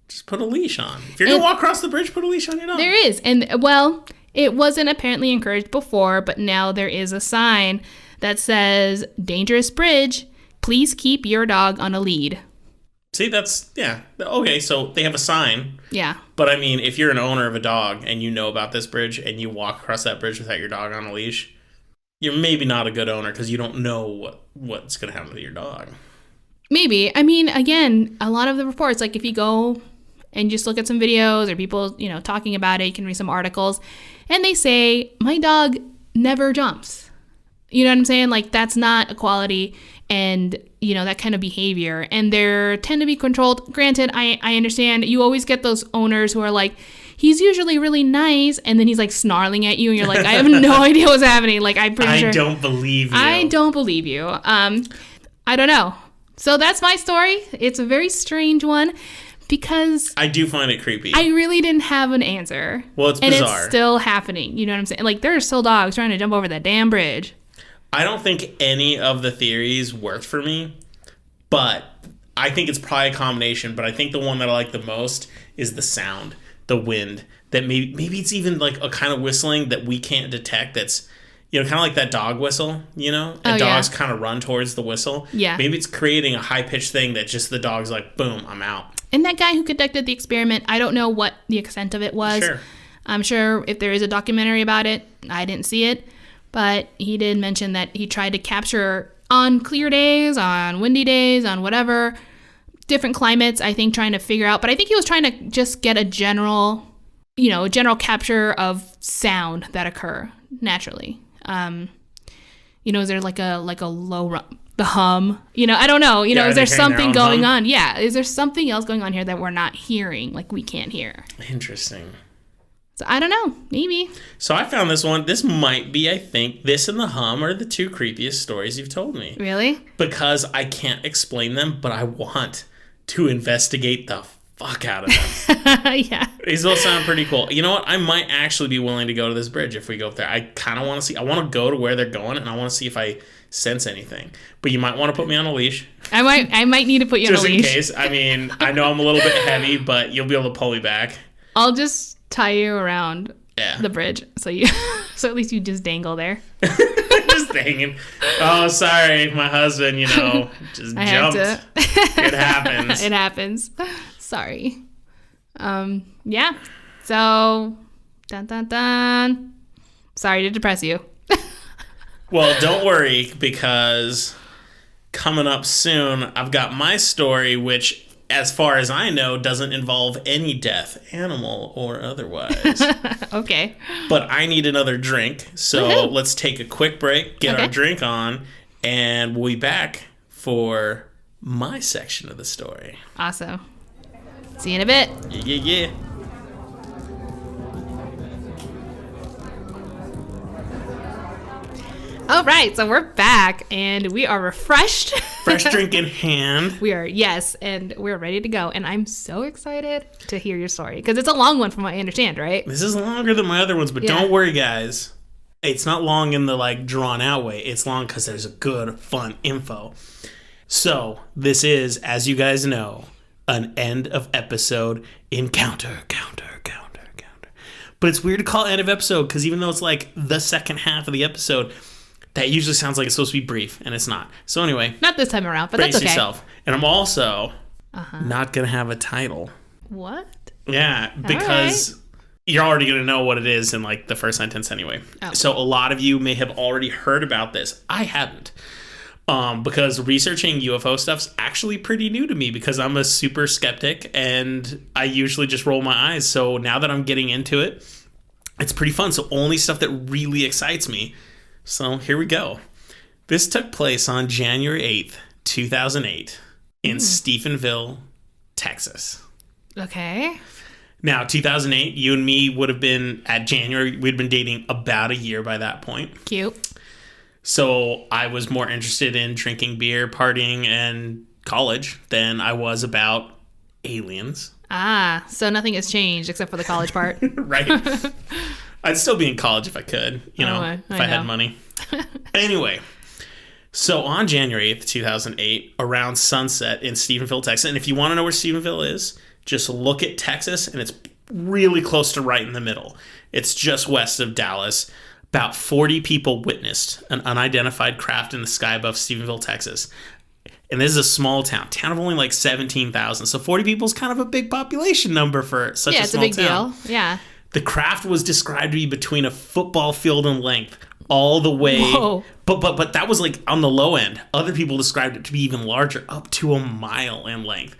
Just put a leash on. If you're going to walk across the bridge, put a leash on your dog. There is. And, well, it wasn't apparently encouraged before, but now there is a sign that says, dangerous bridge, please keep your dog on a lead. See, that's, yeah. Okay, so they have a sign. Yeah. But, I mean, if you're an owner of a dog and you know about this bridge and you walk across that bridge without your dog on a leash, you're maybe not a good owner because you don't know what's going to happen to your dog. Maybe. I mean, again, a lot of the reports, like if you go and just look at some videos or people, talking about it, you can read some articles, and they say, my dog never jumps. You know what I'm saying? Like, that's not a quality and, that kind of behavior. And they tend to be controlled. Granted, I understand you always get those owners who are like, he's usually really nice, and then he's like snarling at you, and you're like, I have no idea what's happening. Like, I'm pretty sure. I don't believe you. I don't believe you. I don't know. So that's my story. It's a very strange one because I do find it creepy. I really didn't have an answer. Well, it's bizarre. And it's still happening. You know what I'm saying? Like, there are still dogs trying to jump over that damn bridge. I don't think any of the theories worked for me, but I think it's probably a combination. But I think the one that I like the most is the sound, the wind. That maybe it's even like a kind of whistling that we can't detect that's, kind of like that dog whistle, and dogs kind of run towards the whistle. Yeah. Maybe it's creating a high-pitched thing that just the dog's like, boom, I'm out. And that guy who conducted the experiment, I don't know what the extent of it was. Sure. I'm sure if there is a documentary about it, I didn't see it. But he did mention that he tried to capture on clear days, on windy days, on whatever, different climates, I think, trying to figure out. But I think he was trying to just get a general capture of sound that occur naturally. Is there like a low the hum? I don't know. Is there something going on? Yeah. Is there something else going on here that we're not hearing, like we can't hear? Interesting. So I don't know. Maybe. So I found this one. This might be, I think, this and the hum are the two creepiest stories you've told me. Really? Because I can't explain them, but I want to investigate the fuck out of them. Yeah. These will sound pretty cool. You know what? I might actually be willing to go to this bridge if we go up there. I kind of want to see. I want to go to where they're going, and I want to see if I sense anything. But you might want to put me on a leash. I might need to put you on a leash. Just in case. I mean, I know I'm a little bit heavy, but you'll be able to pull me back. I'll just tie you around the bridge, so at least you just dangle there. Just hanging. Oh, sorry, my husband. Just jumped. It happens. It happens. Sorry. Yeah. So, dun dun dun. Sorry to depress you. Well, don't worry, because coming up soon, I've got my story, which, as far as I know, doesn't involve any death, animal or otherwise. Okay. But I need another drink, so let's take a quick break, get our drink on, and we'll be back for my section of the story. Awesome. See you in a bit. Yeah. All right, so we're back, and we are refreshed. Fresh drink in hand. We are, yes, and we're ready to go. And I'm so excited to hear your story, because it's a long one from what I understand, right? This is longer than my other ones, but don't worry, guys. It's not long in the, drawn out way. It's long because there's a good, fun info. So, this is, as you guys know, an end of episode encounter. But it's weird to call it end of episode, because even though it's the second half of the episode, that usually sounds like it's supposed to be brief, and it's not. So anyway. Not this time around, but that's okay. Brace yourself. And I'm also not going to have a title. What? Yeah, because you're already going to know what it is in the first sentence anyway. Oh. So a lot of you may have already heard about this. I hadn't. Because researching UFO stuff's actually pretty new to me, because I'm a super skeptic and I usually just roll my eyes. So now that I'm getting into it, it's pretty fun. So only stuff that really excites me. So here we go. This took place on January 8th, 2008 in Stephenville, Texas. Okay. Now, 2008, you and me would have been at January. We'd been dating about a year by that point. Cute. So I was more interested in drinking beer, partying, and college than I was about aliens. Ah, so nothing has changed except for the college part. Right. I'd still be in college if I could, if I had money. Anyway, So on January 8th, 2008, around sunset in Stephenville, Texas, and if you want to know where Stephenville is, just look at Texas, and it's really close to right in the middle. It's just west of Dallas. About 40 people witnessed an unidentified craft in the sky above Stephenville, Texas. And this is a small town of only like 17,000. So 40 people is kind of a big population number for such a small town. Yeah, it's a big deal. Yeah. The craft was described to be between a football field in length all the way. Whoa. But that was like on the low end. Other people described it to be even larger, up to a mile in length.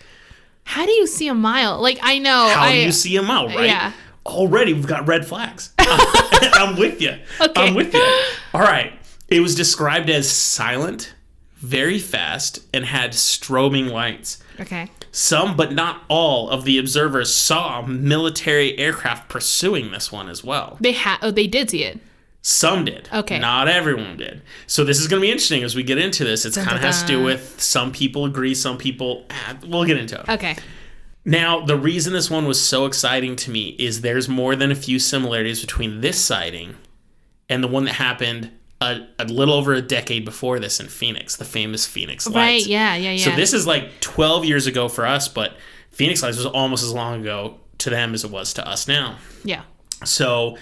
How do you see a mile? Like, I know. How do you see a mile, right? Yeah. Already, we've got red flags. I'm with you. Okay. I'm with you. All right. It was described as silent, very fast, and had strobing lights. Okay. Some, but not all, of the observers saw military aircraft pursuing this one as well. They did see it. Some did. Okay. Not everyone did. So this is going to be interesting as we get into this. It kind of has to do with some people agree, some people... we'll get into it. Okay. Now, the reason this one was so exciting to me is there's more than a few similarities between this sighting and the one that happened a little over a decade before this in Phoenix, the famous Phoenix Lights. Right, yeah. So this is like 12 years ago for us, but Phoenix Lights was almost as long ago to them as it was to us now. Yeah. So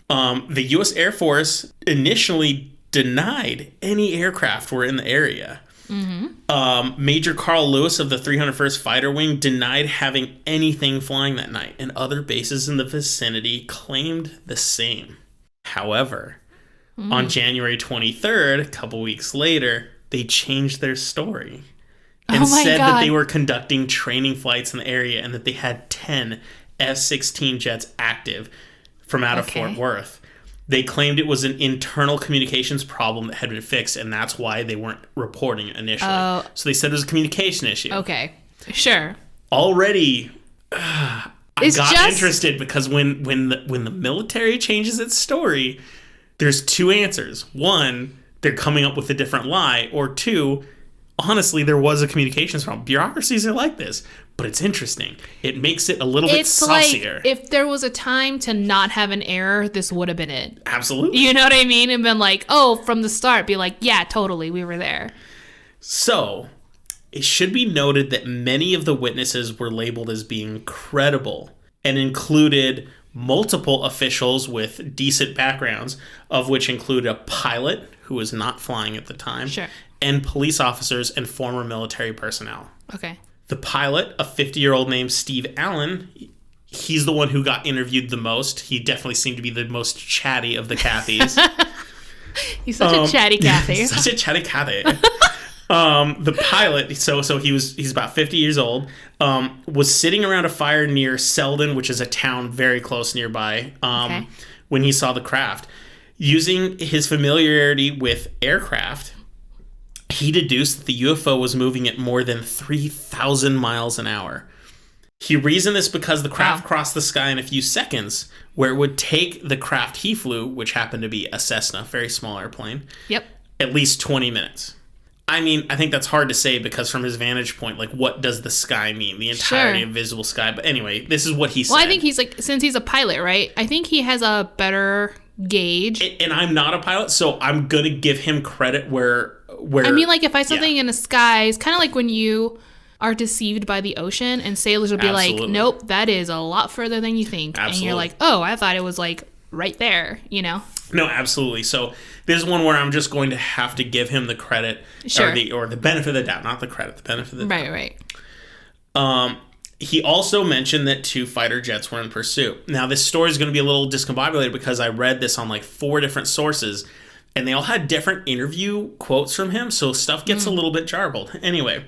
the U.S. Air Force initially denied any aircraft were in the area. Mm-hmm. Major Carl Lewis of the 301st Fighter Wing denied having anything flying that night, and other bases in the vicinity claimed the same. However, on January 23rd, a couple weeks later, they changed their story and said that they were conducting training flights in the area and that they had 10 F-16 jets active from out of Fort Worth. They claimed it was an internal communications problem that had been fixed, and that's why they weren't reporting it initially. So they said it was a communication issue. Okay, sure. Already, I got interested because when the military changes its story, there's two answers. One, they're coming up with a different lie, or two, honestly, there was a communications problem. Bureaucracies are like this, but it's interesting. It makes it a little bit saucier. Like if there was a time to not have an error, this would have been it. Absolutely. You know what I mean? And been like, oh, from the start, be like, yeah, totally, we were there. So, it should be noted that many of the witnesses were labeled as being credible and included multiple officials with decent backgrounds, of which include a pilot who was not flying at the time, and police officers and former military personnel. Okay. The pilot, a 50-year-old named Steve Allen, he's the one who got interviewed the most. He definitely seemed to be the most chatty of the Cathys. He's such a chatty Cathy. Such a chatty Cathy. The pilot, so he's about 50 years old, was sitting around a fire near Selden, which is a town very close nearby, when he saw the craft. Using his familiarity with aircraft, he deduced that the UFO was moving at more than 3,000 miles an hour. He reasoned this because the craft crossed the sky in a few seconds, where it would take the craft he flew, which happened to be a Cessna, very small airplane, at least 20 minutes. I mean, I think that's hard to say because from his vantage point, like, what does the sky mean? The entirety of visible sky. But anyway, this is what he said. Well, I think he's like, since he's a pilot, right? I think he has a better gauge. And I'm not a pilot, so I'm going to give him credit where I mean, like, if I saw something in the sky, it's kind of like when you are deceived by the ocean and sailors will be like, nope, that is a lot further than you think. And you're like, oh, I thought it was like right there, you know? No, absolutely. So this is one where I'm just going to have to give him the credit or the benefit of the doubt, not the credit, the benefit of the doubt. Right. He also mentioned that 2 fighter jets were in pursuit. Now, this story is going to be a little discombobulated because I read this on like 4 different sources, and they all had different interview quotes from him, so stuff gets a little bit jarbled. Anyway,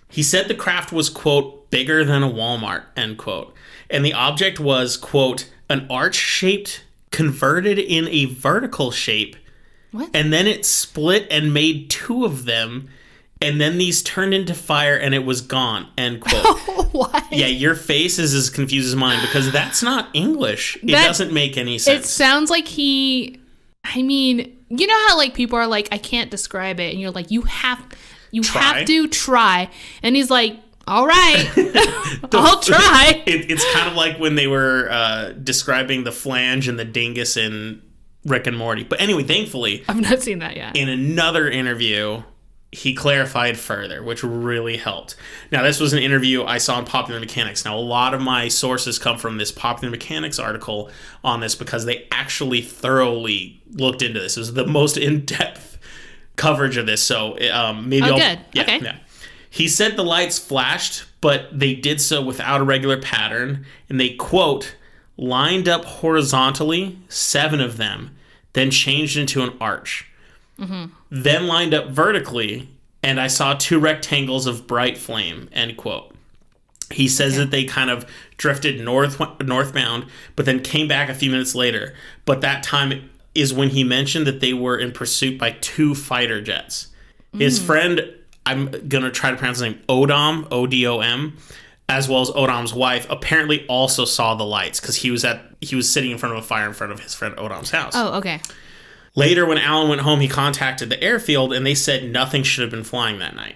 he said the craft was, quote, bigger than a Walmart, end quote. And the object was, quote, an arch-shaped, converted in a vertical shape. What? And then it split and made 2 of them, and then these turned into fire and it was gone, end quote. What? Yeah, your face is as confused as mine because that's not English. It doesn't make any sense. It sounds like I mean, you know how like people are like, I can't describe it, and you're like, you have to try, and he's like, all right, I'll try. It's kind of like when they were describing the flange and the dingus in Rick and Morty. But anyway, thankfully, I've not seen that yet. In another interview, he clarified further, which really helped. Now, this was an interview I saw in Popular Mechanics. Now, a lot of my sources come from this Popular Mechanics article on this because they actually thoroughly looked into this. It was the most in-depth coverage of this. So maybe good. Yeah, okay. Yeah. He said the lights flashed, but they did so without a regular pattern. And they, quote, lined up horizontally, 7 of them, then changed into an arch. Mm-hmm. Then lined up vertically, and I saw 2 rectangles of bright flame, end quote. He says that they kind of drifted northbound, but then came back a few minutes later. But that time is when he mentioned that they were in pursuit by 2 fighter jets. His friend, I'm going to try to pronounce his name, Odom, O-D-O-M, as well as Odom's wife, apparently also saw the lights because he was sitting in front of a fire in front of his friend Odom's house. Oh, okay. Later, when Alan went home, he contacted the airfield, and they said nothing should have been flying that night.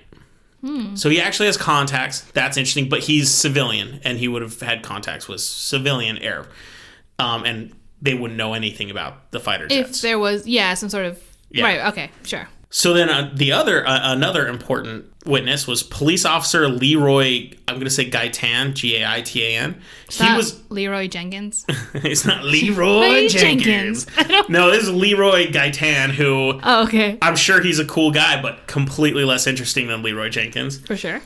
So he actually has contacts. That's interesting, but he's civilian, and he would have had contacts with civilian air. And they wouldn't know anything about the fighter jets. If there was, some sort of... Yeah. Right, okay, sure. So then another important witness was police officer Leroy, I'm going to say Gaitan, G-A-I-T-A-N. He was Leroy Jenkins. It's not Leroy Jenkins. No, this is Leroy Gaitan, who... Oh, okay. I'm sure he's a cool guy, but completely less interesting than Leroy Jenkins. For sure.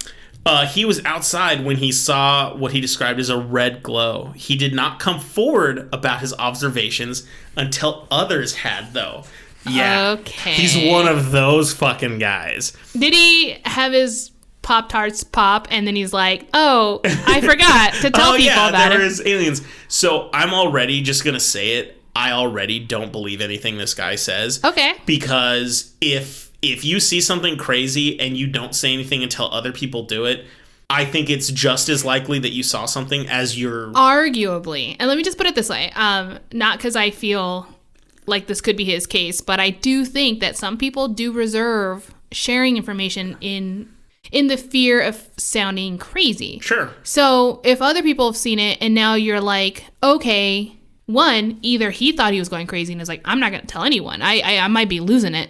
He was outside when he saw what he described as a red glow. He did not come forward about his observations until others had, though. Yeah. Okay. He's one of those fucking guys. Did he have his Pop-Tarts pop and then he's like, oh, I forgot to tell people about it? There is aliens. So I'm already just going to say it. I already don't believe anything this guy says. Okay. Because if you see something crazy and you don't say anything until other people do it, I think it's just as likely that you saw something as you're... Arguably. And let me just put it this way. Not because I feel... like this could be his case, but I do think that some people do reserve sharing information in the fear of sounding crazy. Sure. So if other people have seen it and now you're like, okay, one, either he thought he was going crazy and is like, I'm not going to tell anyone. I might be losing it.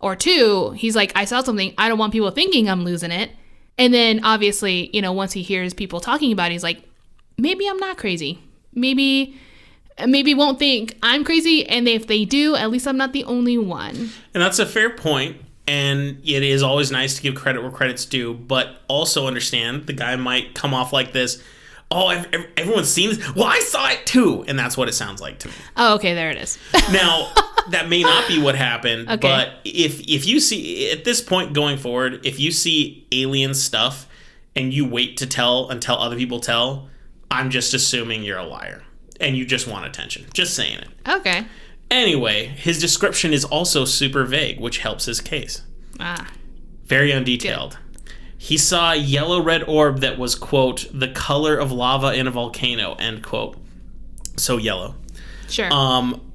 Or 2, he's like, I saw something. I don't want people thinking I'm losing it. And then obviously, once he hears people talking about it, he's like, maybe I'm not crazy. Maybe won't think I'm crazy, and if they do, at least I'm not the only one. And that's a fair point, and it is always nice to give credit where credit's due, but also understand the guy might come off like this, oh, everyone's seen this? Well, I saw it too, and that's what it sounds like to me. Oh, okay, there it is. Now, that may not be what happened, okay. But if you see, at this point going forward, if you see alien stuff and you wait to tell until other people tell, I'm just assuming you're a liar. And you just want attention. Just saying it. Okay. Anyway, his description is also super vague, which helps his case. Very undetailed. Good. He saw a yellow-red orb that was, quote, the color of lava in a volcano, end quote. So yellow. Sure.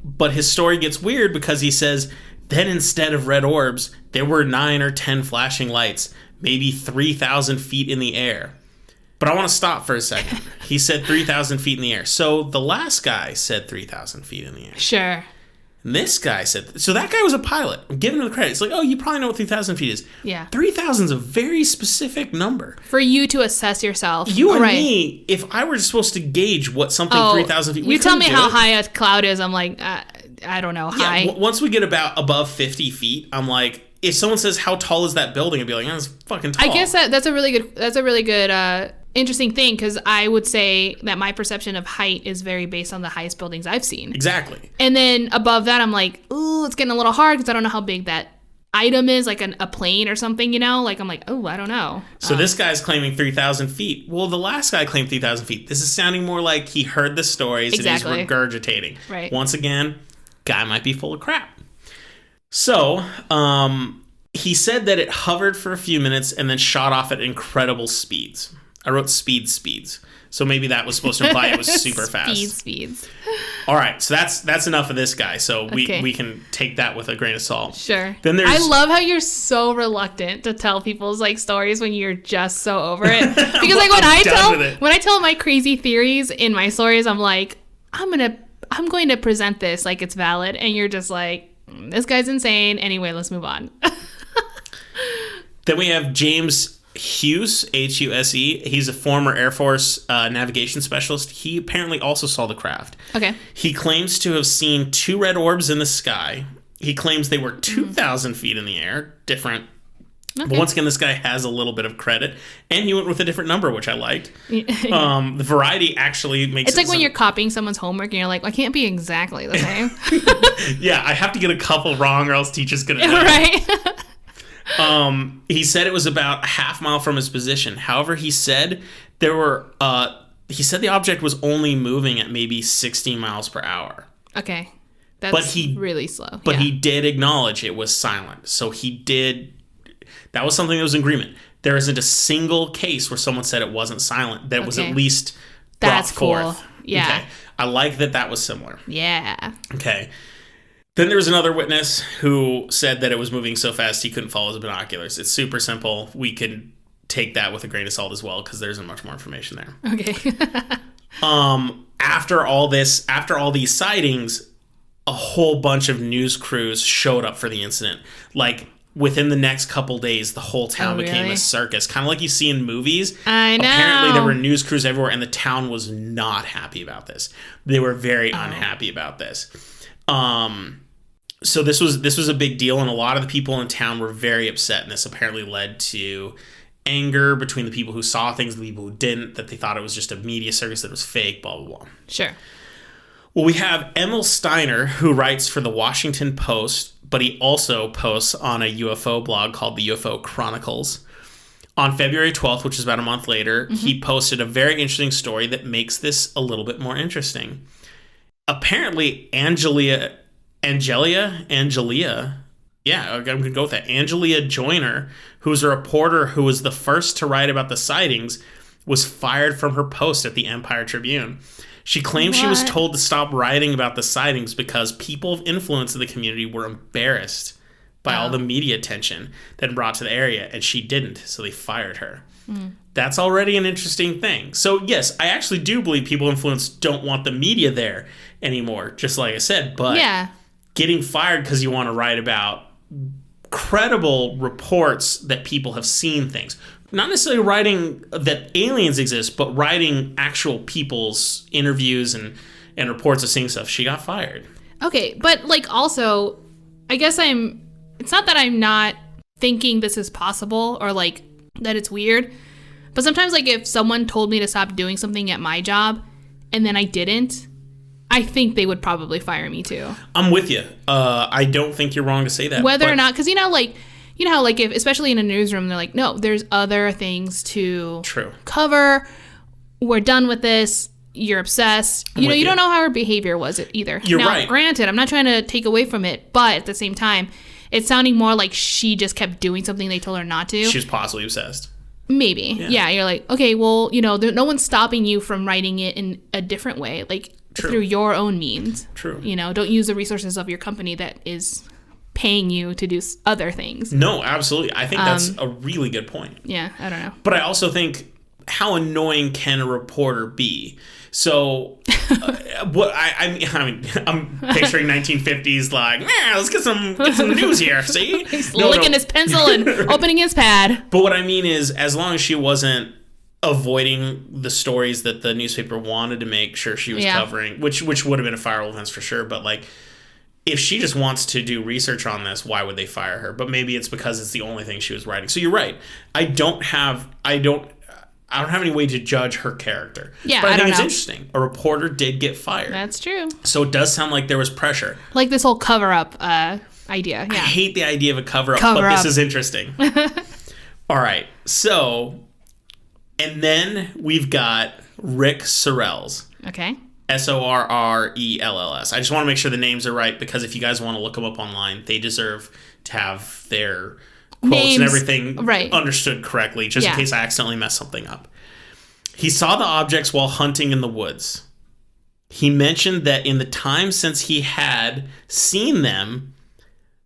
But his story gets weird because he says, then instead of red orbs, there were 9 or 10 flashing lights, maybe 3,000 feet in the air. But I want to stop for a second. He said 3,000 feet in the air. So the last guy said 3,000 feet in the air. Sure. And this guy said... So that guy was a pilot. I'm giving him the credit. It's like, oh, you probably know what 3,000 feet is. Yeah. 3,000 is a very specific number. For you to assess yourself. You and me, if I were supposed to gauge what something 3,000 feet... You tell me how high a cloud is, I'm like, I don't know, high. Yeah, once we get above 50 feet, I'm like... If someone says, how tall is that building? I'd be like, that's fucking tall. I guess that's a really good interesting thing, because I would say that my perception of height is very based on the highest buildings I've seen. Exactly. And then above that, I'm like, ooh, it's getting a little hard because I don't know how big that item is, like a plane or something, Like, I'm like, oh, I don't know. So this guy's claiming 3,000 feet. Well, the last guy claimed 3,000 feet. This is sounding more like he heard the stories and he's regurgitating. Right. Once again, guy might be full of crap. So, he said that it hovered for a few minutes and then shot off at incredible speeds. I wrote speeds. So maybe that was supposed to imply it was super fast. Speeds. All right, so that's enough of this guy. So we can take that with a grain of salt. Sure. Then I love how you're so reluctant to tell people's stories when you're just so over it. Because when I tell my crazy theories in my stories, I'm like, I'm going to present this like it's valid, and you're just like, this guy's insane. Anyway, let's move on. Then we have James Huse, Huse. He's a former Air Force navigation specialist. He apparently also saw the craft. Okay. He claims to have seen 2 red orbs in the sky. He claims they were 2,000 feet in the air. Different. Okay. But once again, this guy has a little bit of credit. And he went with a different number, which I liked. The variety actually makes it's like when you're copying someone's homework and you're like, well, I can't be exactly the same. Yeah, I have to get a couple wrong or else teacher's going to know. Right. He said it was about a half mile from his position. However, he said the object was only moving at maybe 60 miles per hour. Okay. That's really slow. But he did acknowledge it was silent. So that was something that was in agreement. There isn't a single case where someone said it wasn't silent. That was at least brought forth. Cool. Yeah. Okay. I like that was similar. Yeah. Okay. Then there was another witness who said that it was moving so fast he couldn't follow his binoculars. It's super simple. We can take that with a grain of salt as well because there isn't much more information there. Okay. After all these sightings, a whole bunch of news crews showed up for the incident. Like, within the next couple days, the whole town became a circus. Kind of like you see in movies. I know. Apparently, there were news crews everywhere, and the town was not happy about this. They were very unhappy about this. So this was a big deal, and a lot of the people in town were very upset, and this apparently led to anger between the people who saw things and the people who didn't, that they thought it was just a media circus that was fake, blah, blah, blah. Sure. Well, we have Emil Steiner, who writes for the Washington Post, but he also posts on a UFO blog called the UFO Chronicles. On February 12th, which is about a month later, he posted a very interesting story that makes this a little bit more interesting. Apparently, Angelia, yeah, I'm going to go with that. Angelia Joyner, who's a reporter who was the first to write about the sightings, was fired from her post at the Empire Tribune. She claimed she was told to stop writing about the sightings because people of influence in the community were embarrassed by all the media attention that brought to the area, and she didn't, so they fired her. That's already an interesting thing. So, yes, I actually do believe people of influence don't want the media there anymore, just like I said, but getting fired because you want to write about credible reports that people have seen things. Not necessarily writing that aliens exist, but writing actual people's interviews and reports of seeing stuff. She got fired. Okay, but like also, I guess it's not that I'm not thinking this is possible or like that it's weird, but sometimes like if someone told me to stop doing something at my job and then I didn't, I think they would probably fire me too. I'm with you. I don't think you're wrong to say that. Whether or not, because you know how like if especially in a newsroom they're like, no, there's other things to cover. We're done with this. You're obsessed. You don't know how her behavior was either. You're right. Granted, I'm not trying to take away from it, but at the same time, it's sounding more like she just kept doing something they told her not to. She was possibly obsessed. Maybe. Yeah. You're like, okay, well, no one's stopping you from writing it in a different way, like through your own means. True. Don't use the resources of your company that is paying you to do other things. No, absolutely. I think that's a really good point. Yeah, I don't know. But I also think, how annoying can a reporter be? So, what I'm picturing 1950s like, let's get some news here. See, he's licking his pencil and opening his pad. But what I mean is, as long as she wasn't avoiding the stories that the newspaper wanted to make sure she was covering, which would have been a fireable offense for sure. But like, if she just wants to do research on this, why would they fire her? But maybe it's because it's the only thing she was writing. So you're right. I don't have any way to judge her character. Yeah, but I think it's interesting. A reporter did get fired. That's true. So it does sound like there was pressure. Like this whole cover-up idea. Yeah. I hate the idea of a cover-up, but this is interesting. All right. So, and then we've got Rick Sorrells. Okay. Sorrells. I just want to make sure the names are right, because if you guys want to look them up online, they deserve to have their quotes names, and everything understood correctly, just in case I accidentally mess something up. He saw the objects while hunting in the woods. He mentioned that in the time since he had seen them,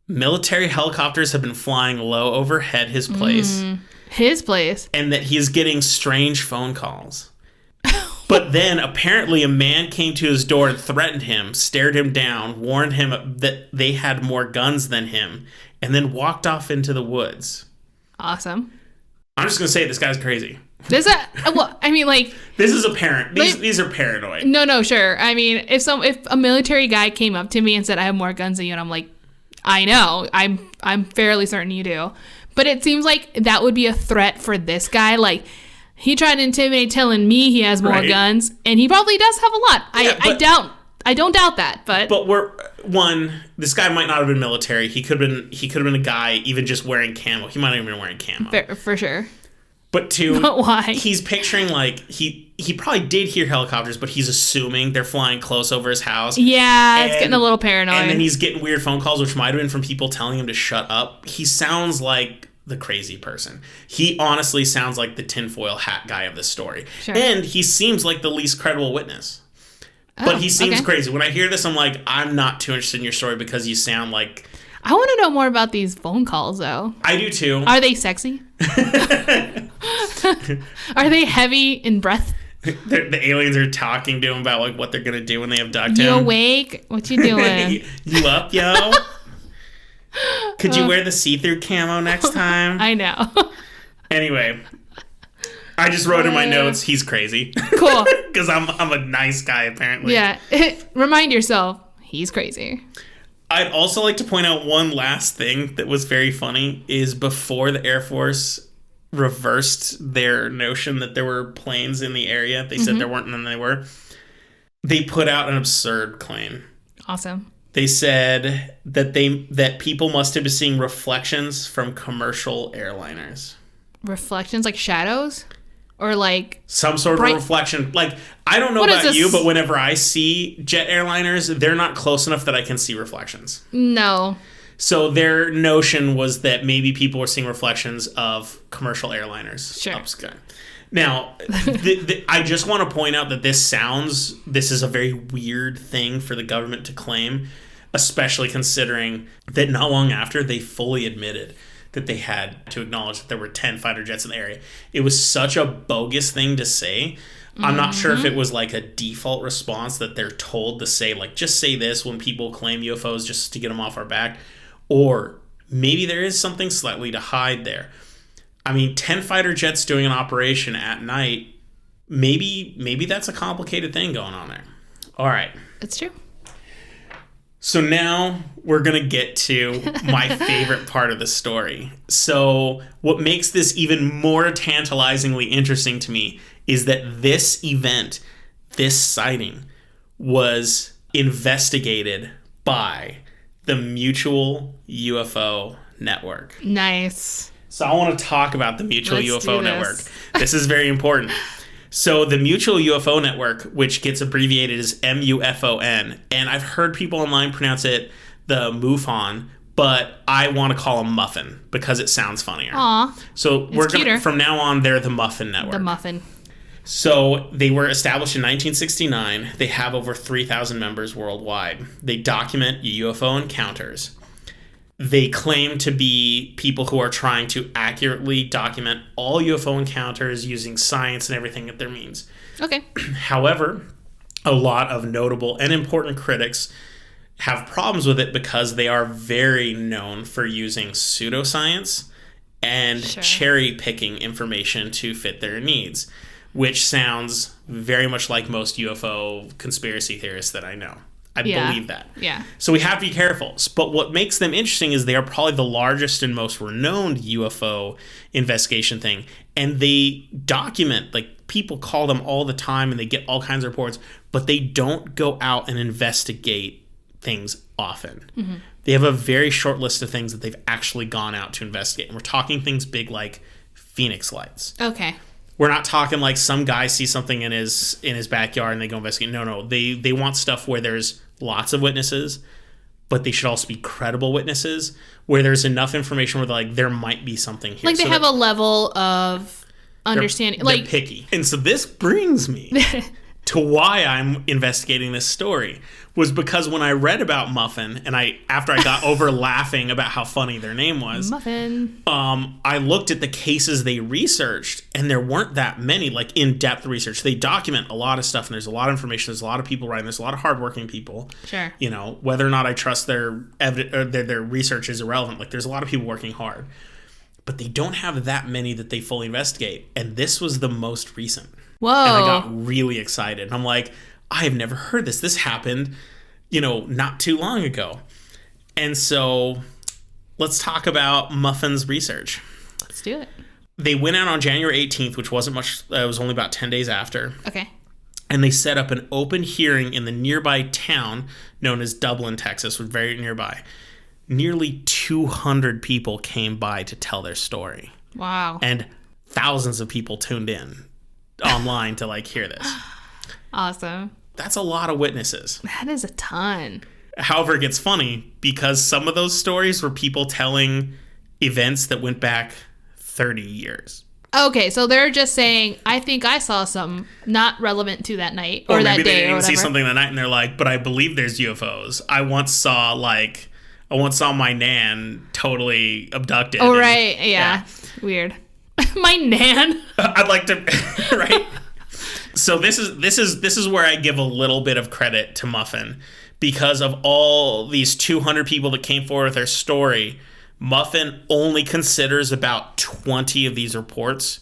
military helicopters have been flying low overhead his place. His place? And that he is getting strange phone calls. But then, apparently, a man came to his door and threatened him, stared him down, warned him that they had more guns than him, and then walked off into the woods. Awesome. I'm just going to say this guy's crazy. This is apparent. These are paranoid. No, sure. I mean, if a military guy came up to me and said, I have more guns than you, and I'm like, I know. I'm fairly certain you do. But it seems like that would be a threat for this guy. Like, he tried to intimidate telling me he has more guns, and he probably does have a lot. Yeah, I don't doubt that, but this guy might not have been military. He could have been a guy even just wearing camo. He might not even been wearing camo. For sure. But two, but why? He's picturing like he probably did hear helicopters, but he's assuming they're flying close over his house. Yeah, it's getting a little paranoid. And then he's getting weird phone calls, which might have been from people telling him to shut up. He sounds like the crazy person. He honestly sounds like the tinfoil hat guy of this story. Sure. And he seems like the least credible witness. But he seems crazy. When I hear this, I'm like, I'm not too interested in your story because you sound like... I want to know more about these phone calls, though. I do, too. Are they sexy? Are they heavy in breath? The aliens are talking to him about like what they're going to do when they abduct him. You awake? What you doing? You up, yo? Could you wear the see-through camo next time? I know. Anyway... I just wrote in my notes, he's crazy. Cool. Because I'm a nice guy, apparently. Yeah. Remind yourself, he's crazy. I'd also like to point out one last thing that was very funny, is before the Air Force reversed their notion that there were planes in the area, they said there weren't, and then they were, they put out an absurd claim. Awesome. They said that people must have been seeing reflections from commercial airliners. Reflections? Like shadows? Or like some sort of reflection. Like, I don't know about you, but whenever I see jet airliners, they're not close enough that I can see reflections. No. So their notion was that maybe people were seeing reflections of commercial airliners up sky. Now, I just want to point out that this is a very weird thing for the government to claim, especially considering that not long after they fully admitted that they had to acknowledge that there were 10 fighter jets in the area. It was such a bogus thing to say. I'm not sure if it was like a default response that they're told to say, like, just say this when people claim UFOs just to get them off our back. Or maybe there is something slightly to hide there. I mean, 10 fighter jets doing an operation at night, maybe that's a complicated thing going on there. All right. It's true. So now we're going to get to my favorite part of the story. So what makes this even more tantalizingly interesting to me is that this event, this sighting, was investigated by the Mutual UFO Network. Nice. So I want to talk about the Mutual UFO Network. This is very important. So the Mutual UFO Network, which gets abbreviated as MUFON, and I've heard people online pronounce it the MUFON, but I want to call them Muffin because it sounds funnier. Aw. So from now on, they're the Muffin Network. The Muffin. So they were established in 1969. They have over 3,000 members worldwide. They document UFO encounters. They claim to be people who are trying to accurately document all UFO encounters using science and everything at their means. Okay. However, a lot of notable and important critics have problems with it because they are very known for using pseudoscience and cherry-picking information to fit their needs, which sounds very much like most UFO conspiracy theorists that I know. I believe that. Yeah. So we have to be careful. But what makes them interesting is they are probably the largest and most renowned UFO investigation thing. And they document, like, people call them all the time and they get all kinds of reports, but they don't go out and investigate things often. Mm-hmm. They have a very short list of things that they've actually gone out to investigate. And we're talking things big like Phoenix lights. Okay. We're not talking like some guy sees something in his backyard and they go investigate. No. They want stuff where there's lots of witnesses, but they should also be credible witnesses, where there's enough information where like there might be something here. Like they have a level of understanding. They're picky. And so this brings me to why I'm investigating this story, was because when I read about Muffin, and after I got over laughing about how funny their name was, Muffin, I looked at the cases they researched, and there weren't that many, like, in-depth research. They document a lot of stuff, and there's a lot of information, there's a lot of people writing, there's a lot of hardworking people. Sure. You know, whether or not I trust their research is irrelevant. Like, there's a lot of people working hard. but they don't have that many that they fully investigate. And this was the most recent. Whoa. And I got really excited. And I'm like, I have never heard this. This happened, not too long ago. And so let's talk about Muffin's research. Let's do it. They went out on January 18th, which wasn't much. It was only about 10 days after. Okay. And they set up an open hearing in the nearby town known as Dublin, Texas, was very nearby. Nearly 200 people came by to tell their story. Wow. And thousands of people tuned in online to hear this. Awesome. That's a lot of witnesses. That is a ton. However, it gets funny because some of those stories were people telling events that went back 30 years. Okay, so they're just saying, I think I saw something not relevant to that night or that day or whatever. Maybe they didn't see something that night and they're like, but I believe there's UFOs. I once saw my nan totally abducted. Oh, right. Yeah. Weird. My nan? I'd like to, right? So this is where I give a little bit of credit to Muffin. Because of all these 200 people that came forward with their story, Muffin only considers about 20 of these reports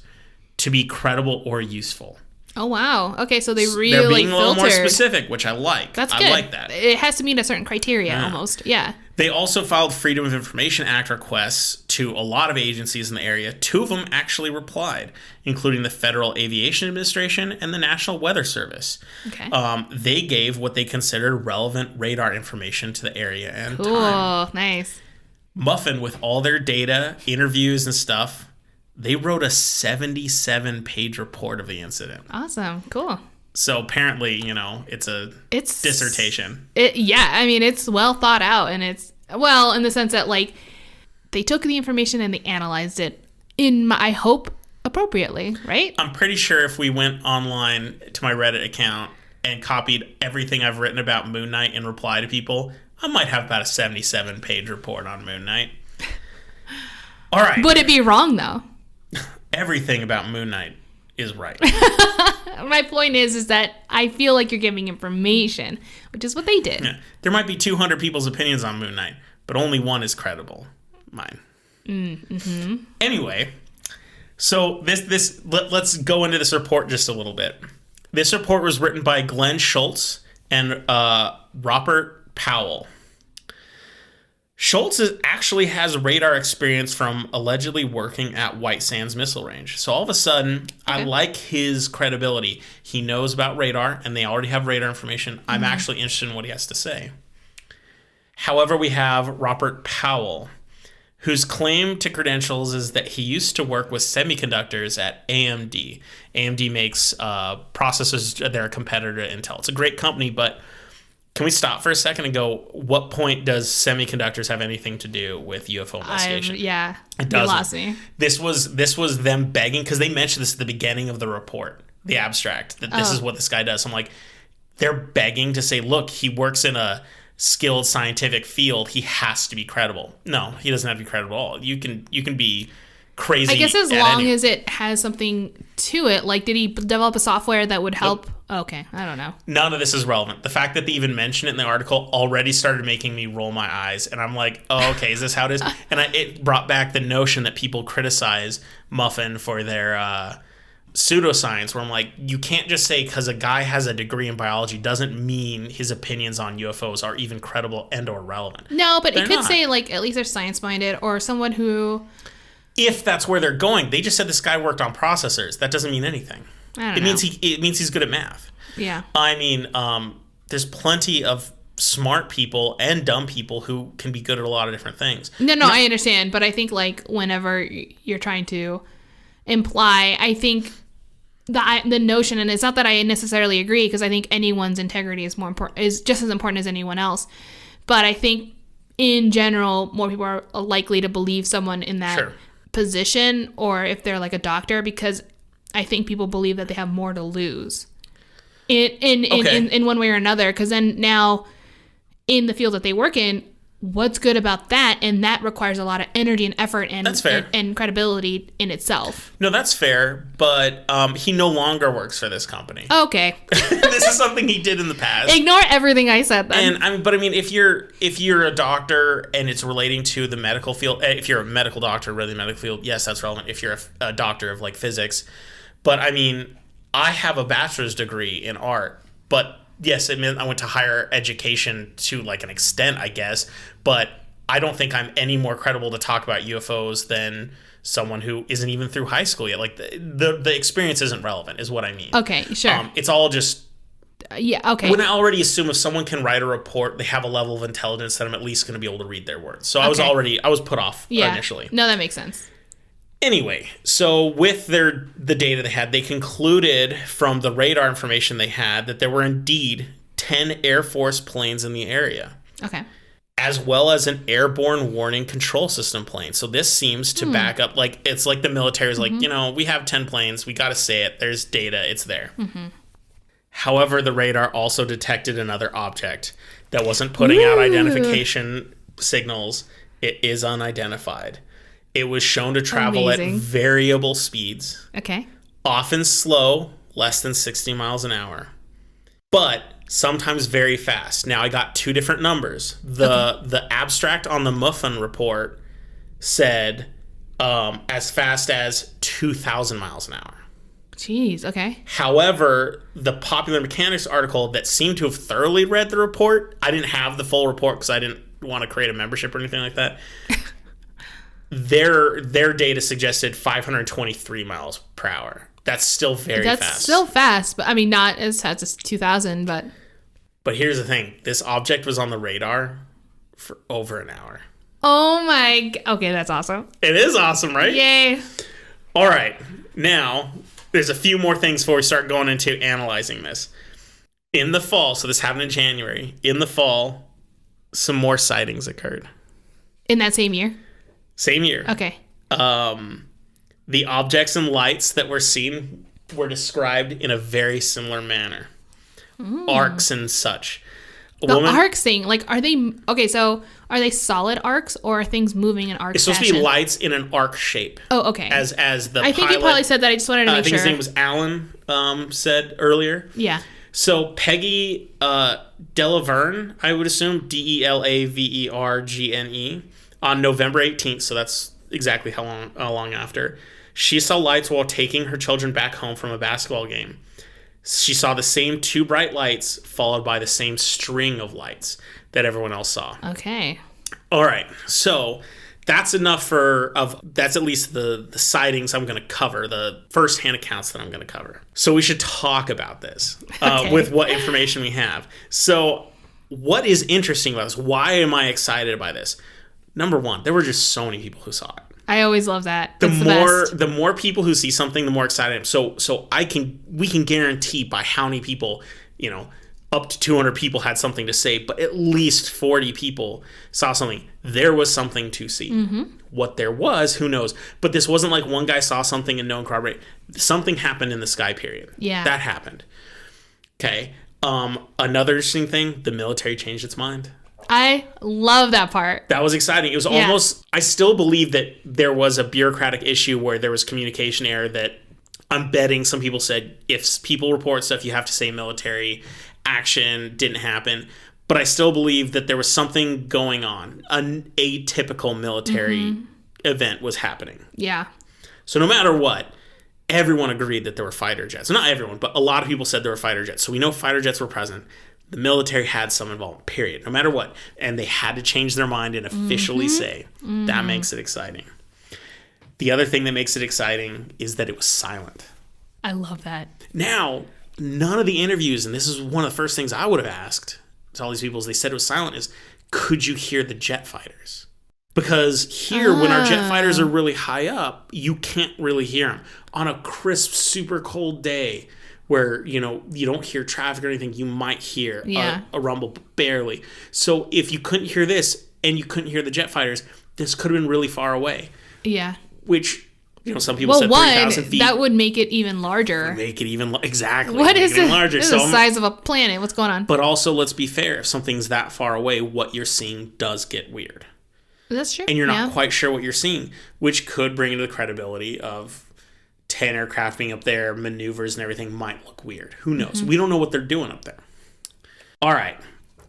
to be credible or useful. Oh, wow. Okay, so they're being a little more specific, which I like. That's good. I like that. It has to meet a certain criteria almost. Yeah. They also filed Freedom of Information Act requests to a lot of agencies in the area. 2 of them actually replied, including the Federal Aviation Administration and the National Weather Service. Okay. They gave what they considered relevant radar information to the area and time. Cool. Nice. Muffin, with all their data, interviews, and stuff, they wrote a 77-page report of the incident. Awesome. Cool. So apparently, it's dissertation. It's well thought out, and it's, well, in the sense that, they took the information and they analyzed it I hope, appropriately, right? I'm pretty sure if we went online to my Reddit account and copied everything I've written about Moon Knight and reply to people, I might have about a 77-page report on Moon Knight. All right. Would it be wrong, though? Everything about Moon Knight is right. My point is that I feel like you're giving information, which is what they did. Yeah. There might be 200 people's opinions on Moon Knight, but only one is credible. Mine. Mm-hmm. Anyway, so let's go into this report just a little bit. This report was written by Glenn Schultz and Robert Powell. Schultz actually has radar experience from allegedly working at White Sands Missile Range. So all of a sudden, I like his credibility. He knows about radar, and they already have radar information. I'm actually interested in what he has to say. However, we have Robert Powell, whose claim to credentials is that he used to work with semiconductors at AMD. AMD makes processors. They're a competitor to Intel. It's a great company, but can we stop for a second and go, what point does semiconductors have anything to do with UFO investigation? It doesn't. Lost me. This was them begging, because they mentioned this at the beginning of the report, the abstract, that this is what this guy does. So I'm like, they're begging to say, look, he works in a skilled scientific field. He has to be credible. No, he doesn't have to be credible at all. You can be crazy. I guess as long as it has something to it. Like, did he develop a software that would help? Nope. Okay, I don't know. None of this is relevant. The fact that they even mention it in the article already started making me roll my eyes, and I'm like, oh, okay, is this how it is? And it brought back the notion that people criticize Muffin for their pseudoscience, where I'm like, you can't just say because a guy has a degree in biology doesn't mean his opinions on UFOs are even credible and or relevant. No, but it could say, at least they're science-minded, or someone who... If that's where they're going. They just said this guy worked on processors. That doesn't mean anything. I don't know. It means he's good at math. Yeah. I mean, there's plenty of smart people and dumb people who can be good at a lot of different things. No, I understand. But I think, whenever you're trying to imply, I think the notion, and it's not that I necessarily agree, because I think anyone's integrity is just as important as anyone else. But I think, in general, more people are likely to believe someone in that position, or if they're a doctor, because I think people believe that they have more to lose in one way or another. Because then now, in the field that they work in, what's good about that? And that requires a lot of energy and effort and that's fair. And credibility in itself. No, that's fair, but he no longer works for this company. Okay. This is something he did in the past. Ignore everything I said then. And I mean, if you're a doctor and it's relating to the medical field, if you're a medical doctor, really the medical field, yes, that's relevant. If you're a doctor of like physics, but I mean, I have a bachelor's degree in art, but yes, I mean, I went to higher education to like an extent, I guess, but I don't think I'm any more credible to talk about UFOs than someone who isn't even through high school yet. Like the experience isn't relevant, is what I mean. Okay, sure. It's all just. Yeah, okay. When I already assume if someone can write a report, they have a level of intelligence that I'm at least going to be able to read their words. So I was put off initially. No, that makes sense. Anyway, so with the data they had, they concluded from the radar information they had that there were indeed 10 Air Force planes in the area. Okay. As well as an airborne warning control system plane. So this seems to back up, like, it's like the military is like, we have 10 planes, we got to say it, there's data, it's there. Mm-hmm. However, the radar also detected another object that wasn't putting out identification signals. It is unidentified. It was shown to travel at variable speeds. Okay. Often slow, less than 60 miles an hour. But sometimes very fast. Now, I got two different numbers. The abstract on the Muffin report said as fast as 2,000 miles an hour. Jeez, okay. However, the Popular Mechanics article that seemed to have thoroughly read the report, I didn't have the full report because I didn't want to create a membership or anything like that. Their data suggested 523 miles per hour. That's still very fast. That's still fast, but I mean, not as fast as 2,000, but... But here's the thing. This object was on the radar for over an hour. Oh my... Okay, that's awesome. It is awesome, right? Yay. All right. Now, there's a few more things before we start going into analyzing this. In the fall, so this happened in January, in the fall, some more sightings occurred. In that same year? Same year. Okay. The objects and lights that were seen were described in a very similar manner. Arcs and such. Arcs thing, like, are they... Okay, so are they solid arcs or are things moving in arc It's supposed to be lights in an arc shape. Oh, okay. As the I think pilot, you probably said that. I just wanted to make sure. I think his name was Alan, said earlier. Yeah. So Peggy Delaverne, I would assume, Delavergne, on November 18th, so that's exactly how long after, she saw lights while taking her children back home from a basketball game. She saw the same two bright lights followed by the same string of lights that everyone else saw. Okay. All right. So that's enough that's at least the sightings I'm going to cover, the first-hand accounts that I'm going to cover. So we should talk about this with what information we have. So what is interesting about this? Why am I excited by this? Number one, there were just so many people who saw it. I always love that. The more people who see something, the more excited I am. So we can guarantee by how many people, up to 200 people had something to say, but at least 40 people saw something. There was something to see. Mm-hmm. What there was, who knows? But this wasn't like one guy saw something and no one corroborated. Something happened in the sky, period. Yeah. That happened. Okay. Another interesting thing, the military changed its mind. I love that part. That was exciting. It was almost, I still believe that there was a bureaucratic issue where there was communication error that I'm betting some people said, if people report stuff, you have to say military action didn't happen. But I still believe that there was something going on. An atypical military event was happening. Yeah. So no matter what, everyone agreed that there were fighter jets. Not everyone, but a lot of people said there were fighter jets. So we know fighter jets were present. The military had some involvement, period, no matter what. And they had to change their mind and officially say. That makes it exciting. The other thing that makes it exciting is that it was silent. I love that. Now, none of the interviews, and this is one of the first things I would have asked to all these people as they said it was silent, is could you hear the jet fighters? Because here, when our jet fighters are really high up, you can't really hear them. On a crisp, super cold day, where, you don't hear traffic or anything, you might hear a rumble, but barely. So if you couldn't hear this and you couldn't hear the jet fighters, this could have been really far away. Yeah. Which Some people said 3,000 feet. That would make it even larger. Make it even exactly. What is it? Larger. This is the size of a planet. What's going on? But also, let's be fair. If something's that far away, what you're seeing does get weird. That's true. And you're not quite sure what you're seeing, which could bring into the credibility of 10 aircraft being up there, maneuvers and everything might look weird. Who knows? We don't know what they're doing up there. All right.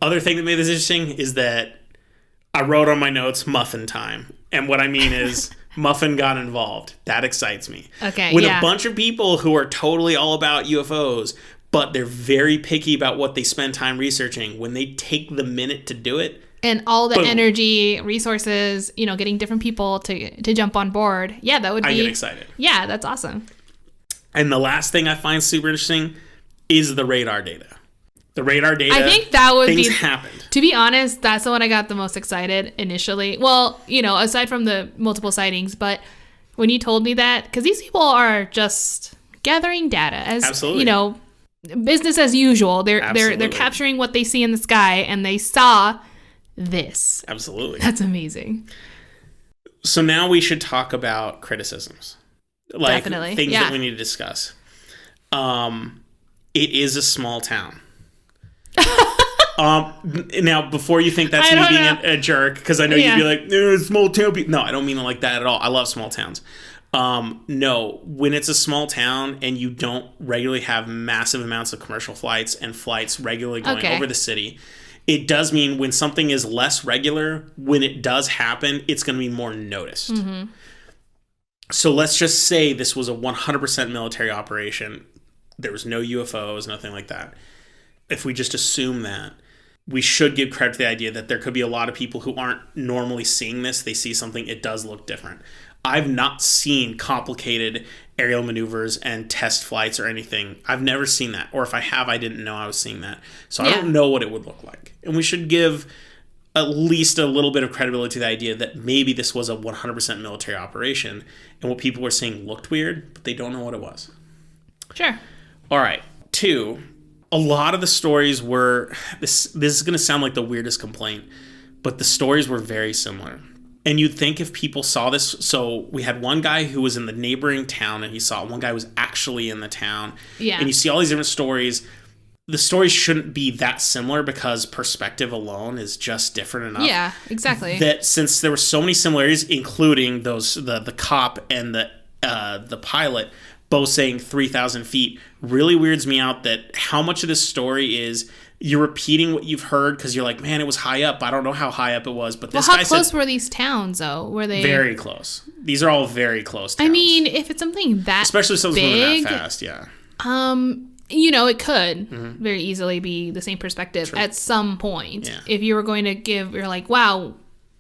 Other thing that made this interesting is that I wrote on my notes, muffin time. And what I mean is muffin got involved. That excites me. Okay, When a bunch of people who are totally all about UFOs, but they're very picky about what they spend time researching, when they take the minute to do it. And all the energy, resources, getting different people to jump on board. Yeah, that would be... I get excited. Yeah, that's awesome. And the last thing I find super interesting is the radar data. The radar data, I think that would things happened. To be honest, that's the one I got the most excited initially. Well, aside from the multiple sightings, but when you told me that, because these people are just gathering data as, Absolutely. Business as usual. They're capturing what they see in the sky, and they saw this. Absolutely. That's amazing. So now we should talk about criticisms. Definitely. Things that we need to discuss. It is a small town. Now, before you think that's me being a jerk, because I know you'd be like, small town. No, I don't mean it like that at all. I love small towns. No, when it's a small town and you don't regularly have massive amounts of commercial flights and flights regularly going over the city, it does mean when something is less regular, when it does happen, it's going to be more noticed. Mm-hmm. So let's just say this was a 100% military operation. There was no UFOs, nothing like that. If we just assume that, we should give credit to the idea that there could be a lot of people who aren't normally seeing this. They see something, it does look different. I've not seen complicated aerial maneuvers and test flights or anything. I've never seen that. Or if I have, I didn't know I was seeing that. So I don't know what it would look like. And we should give at least a little bit of credibility to the idea that maybe this was a 100% military operation and what people were seeing looked weird, but they don't know what it was. Sure. All right. 2, a lot of the stories were, this is going to sound like the weirdest complaint, but the stories were very similar. And you'd think if people saw this, so we had one guy who was in the neighboring town and he saw one guy was actually in the town. Yeah. And you see all these different stories. The stories shouldn't be that similar because perspective alone is just different enough. Yeah, exactly. That since there were so many similarities, including those the cop and the pilot both saying 3,000 feet, really weirds me out that how much of this story is you're repeating what you've heard because you're like, man, it was high up. I don't know how high up it was, but this guy said... How close were these towns, though? Were they... Very close. These are all very close towns. I mean, if it's something that especially if someone's moving that fast, it could very easily be the same perspective at some point. Yeah. If you were going to you're like, wow,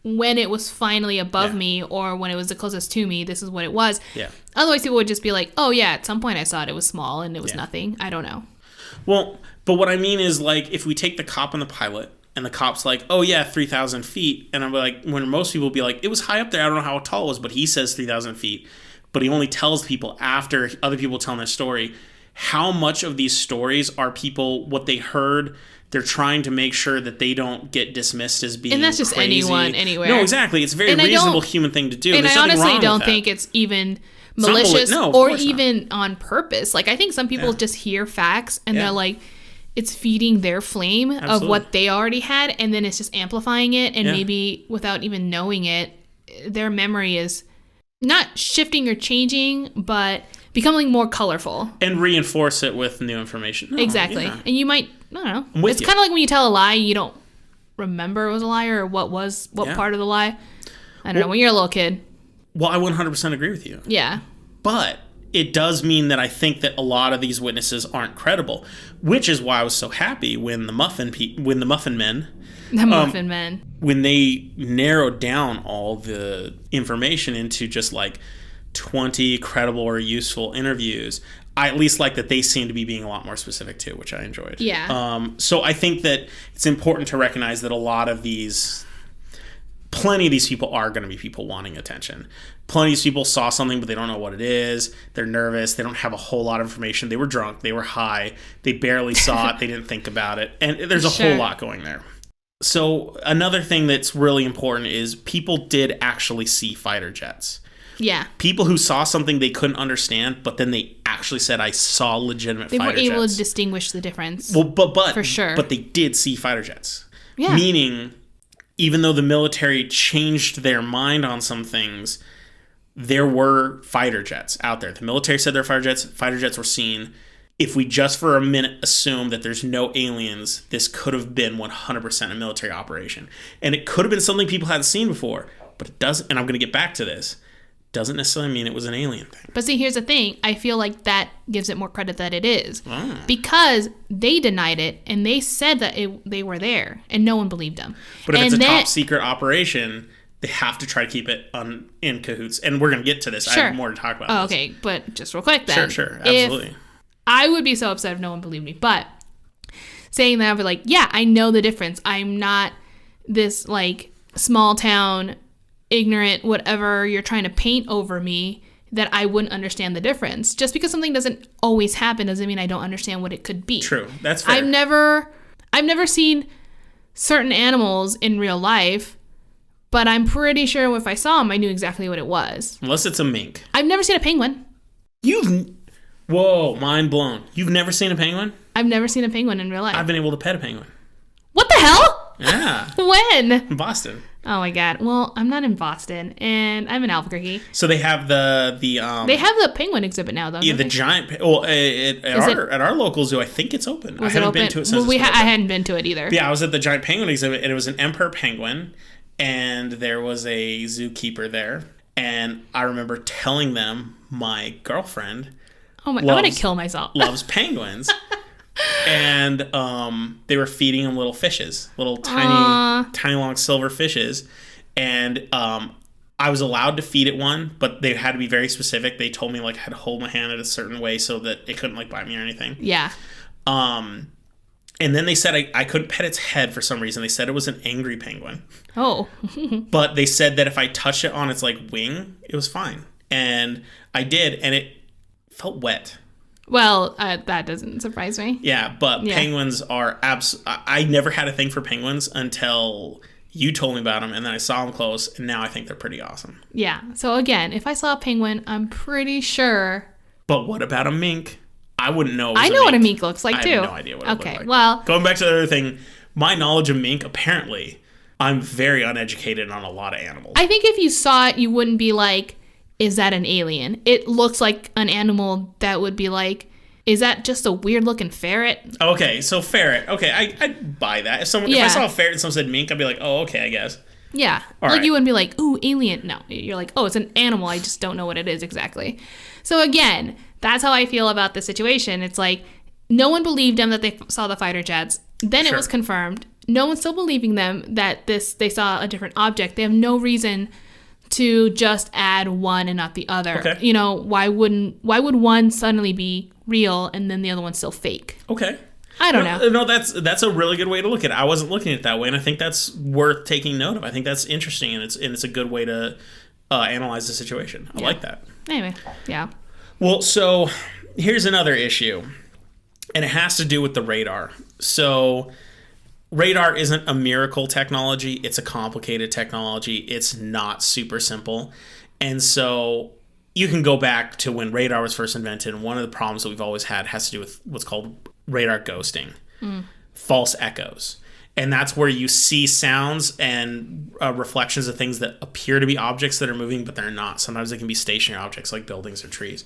when it was finally above me or when it was the closest to me, this is what it was. Yeah. Otherwise, people would just be like, oh, yeah, at some point I saw it was small and it was nothing. I don't know. Well, but what I mean is, like, if we take the cop and the pilot, and the cop's like, oh, yeah, 3,000 feet, and I'm like, when most people be like, it was high up there, I don't know how tall it was, but he says 3,000 feet, but he only tells people after other people telling their story. How much of these stories are people, what they heard, they're trying to make sure that they don't get dismissed as being crazy. And that's just anyone, anywhere. No, exactly. It's a very reasonable human thing to do. And I honestly don't think it's even malicious or even on purpose. Like, I think some people just hear facts and they're like, it's feeding their flame of what they already had, and then it's just amplifying it, and maybe without even knowing it, their memory is not shifting or changing, but becoming more colorful. And reinforce it with new information. No, exactly. Yeah. And you might, I don't know. It's kind of like when you tell a lie, you don't remember it was a lie or what part of the lie. I don't know, when you're a little kid. Well, I 100% agree with you. Yeah. But it does mean that I think that a lot of these witnesses aren't credible, which is why I was so happy when the Muffin Men, when they narrowed down all the information into just like 20 credible or useful interviews. I at least like that they seem to be being a lot more specific too, which I enjoyed. Yeah. So I think that it's important to recognize that plenty of these people are going to be people wanting attention. Plenty of these people saw something, but they don't know what it is. They're nervous. They don't have a whole lot of information. They were drunk. They were high. They barely saw it. They didn't think about it. And there's a whole lot going there. So another thing that's really important is people did actually see fighter jets. Yeah. People who saw something they couldn't understand, but then they actually said, I saw legitimate fighter jets. They were able to distinguish the difference. Well, but for sure. But they did see fighter jets. Yeah. Meaning, even though the military changed their mind on some things, there were fighter jets out there. The military said there were fighter jets were seen. If we just for a minute assume that there's no aliens, this could have been 100% a military operation. And it could have been something people hadn't seen before, but it doesn't, and I'm going to get back to this, doesn't necessarily mean it was an alien thing. But see, here's the thing. I feel like that gives it more credit that it is. Because they denied it, and they said that they were there, and no one believed them. But if it's a top secret operation, they have to try to keep it in cahoots. And we're going to get to this. Sure. I have more to talk about. Oh, okay. But just real quick then. Sure. Absolutely. I would be so upset if no one believed me. But saying that, I'd be like, yeah, I know the difference. I'm not this, like, small town, ignorant, whatever you're trying to paint over me, that I wouldn't understand the difference. Just because something doesn't always happen doesn't mean I don't understand what it could be. True. That's fair. I've never seen certain animals in real life, but I'm pretty sure if I saw them, I knew exactly what it was. Unless it's a mink. I've never seen a penguin. Whoa, mind blown. You've never seen a penguin? I've never seen a penguin in real life. I've been able to pet a penguin. What the hell? Yeah. When? In Boston. Oh my god. Well, I'm not in Boston, and I'm in Albuquerque. So they have the They have the penguin exhibit now, though. Yeah, the giant. Well, at our local zoo, I think it's open. I haven't been to it since. Well, I hadn't been to it either. But yeah, I was at the giant penguin exhibit, and it was an emperor penguin, and there was a zookeeper there, and I remember telling them my girlfriend. Oh my! I'm gonna kill myself. Loves penguins. And they were feeding him little fishes, little tiny long silver fishes. And I was allowed to feed it one, but they had to be very specific. They told me like I had to hold my hand in a certain way so that it couldn't like bite me or anything. Yeah. And then they said I couldn't pet its head for some reason. They said it was an angry penguin. Oh. But they said that if I touched it on its like wing, it was fine. And I did, and it felt wet. Well, that doesn't surprise me. Yeah, but penguins are I never had a thing for penguins until you told me about them, and then I saw them close, and now I think they're pretty awesome. Yeah. So again, if I saw a penguin, I'm pretty sure. But what about a mink? I wouldn't know. I know what a mink looks like too. I have no idea what it looks like. Okay, well, going back to the other thing, my knowledge of mink, apparently, I'm very uneducated on a lot of animals. I think if you saw it, you wouldn't be like, is that an alien? It looks like an animal that would be like, is that just a weird looking ferret? Okay, so ferret. Okay, I'd buy that. If I saw a ferret and someone said mink, I'd be like, oh, okay, I guess. Yeah. All like right. You wouldn't be like, ooh, alien. No, you're like, oh, it's an animal. I just don't know what it is exactly. So again, that's how I feel about the situation. It's like, no one believed them that they saw the fighter jets. Then it was confirmed. No one's still believing them that they saw a different object. They have no reason to just add one and not the other. Okay. You know, why would one suddenly be real and then the other one's still fake? Okay. I don't know. No, that's a really good way to look at it. I wasn't looking at it that way, and I think that's worth taking note of. I think that's interesting, and it's a good way to analyze the situation. I like that. Anyway, yeah. Well, so here's another issue, and it has to do with the radar. So radar isn't a miracle technology. It's a complicated technology. It's not super simple. And so you can go back to when radar was first invented, and one of the problems that we've always had has to do with what's called radar ghosting, false echoes. And that's where you see sounds and reflections of things that appear to be objects that are moving, but they're not. Sometimes they can be stationary objects like buildings or trees.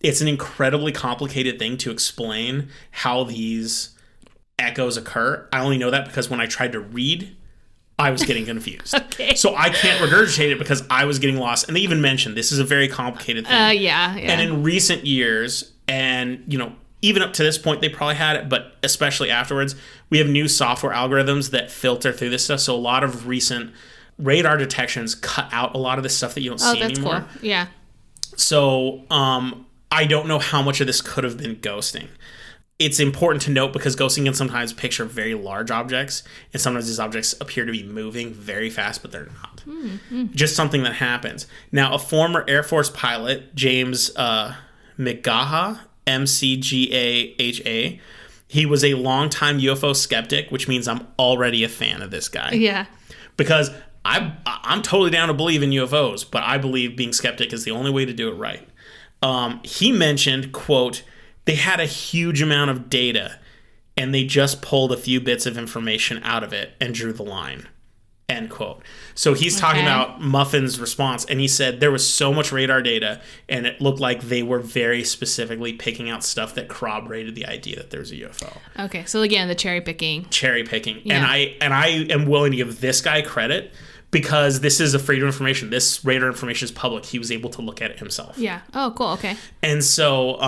It's an incredibly complicated thing to explain how these echoes occur. I only know that because when I tried to read, I was getting confused. Okay. So I can't regurgitate it because I was getting lost. And they even mentioned this is a very complicated thing. Yeah. And in recent years, and even up to this point, they probably had it, but especially afterwards, we have new software algorithms that filter through this stuff. So a lot of recent radar detections cut out a lot of the stuff that you don't see anymore. Oh, that's cool. Yeah. So I don't know how much of this could have been ghosting. It's important to note because ghosting can sometimes picture very large objects, and sometimes these objects appear to be moving very fast, but they're not. Just something that happens. Now, a former Air Force pilot, James McGaha, McGaha, He was a longtime UFO skeptic, which means I'm already a fan of this guy. Yeah. Because I'm totally down to believe in UFOs, but I believe being skeptic is the only way to do it right. He mentioned, quote, they had a huge amount of data and they just pulled a few bits of information out of it and drew the line, end quote. So he's talking about Muffin's response, and he said there was so much radar data and it looked like they were very specifically picking out stuff that corroborated the idea that there's a UFO. Okay, so again, the cherry picking. Yeah. And I am willing to give this guy credit because this is a freedom of information. This radar information is public. He was able to look at it himself. Yeah. Oh, cool. Okay. And so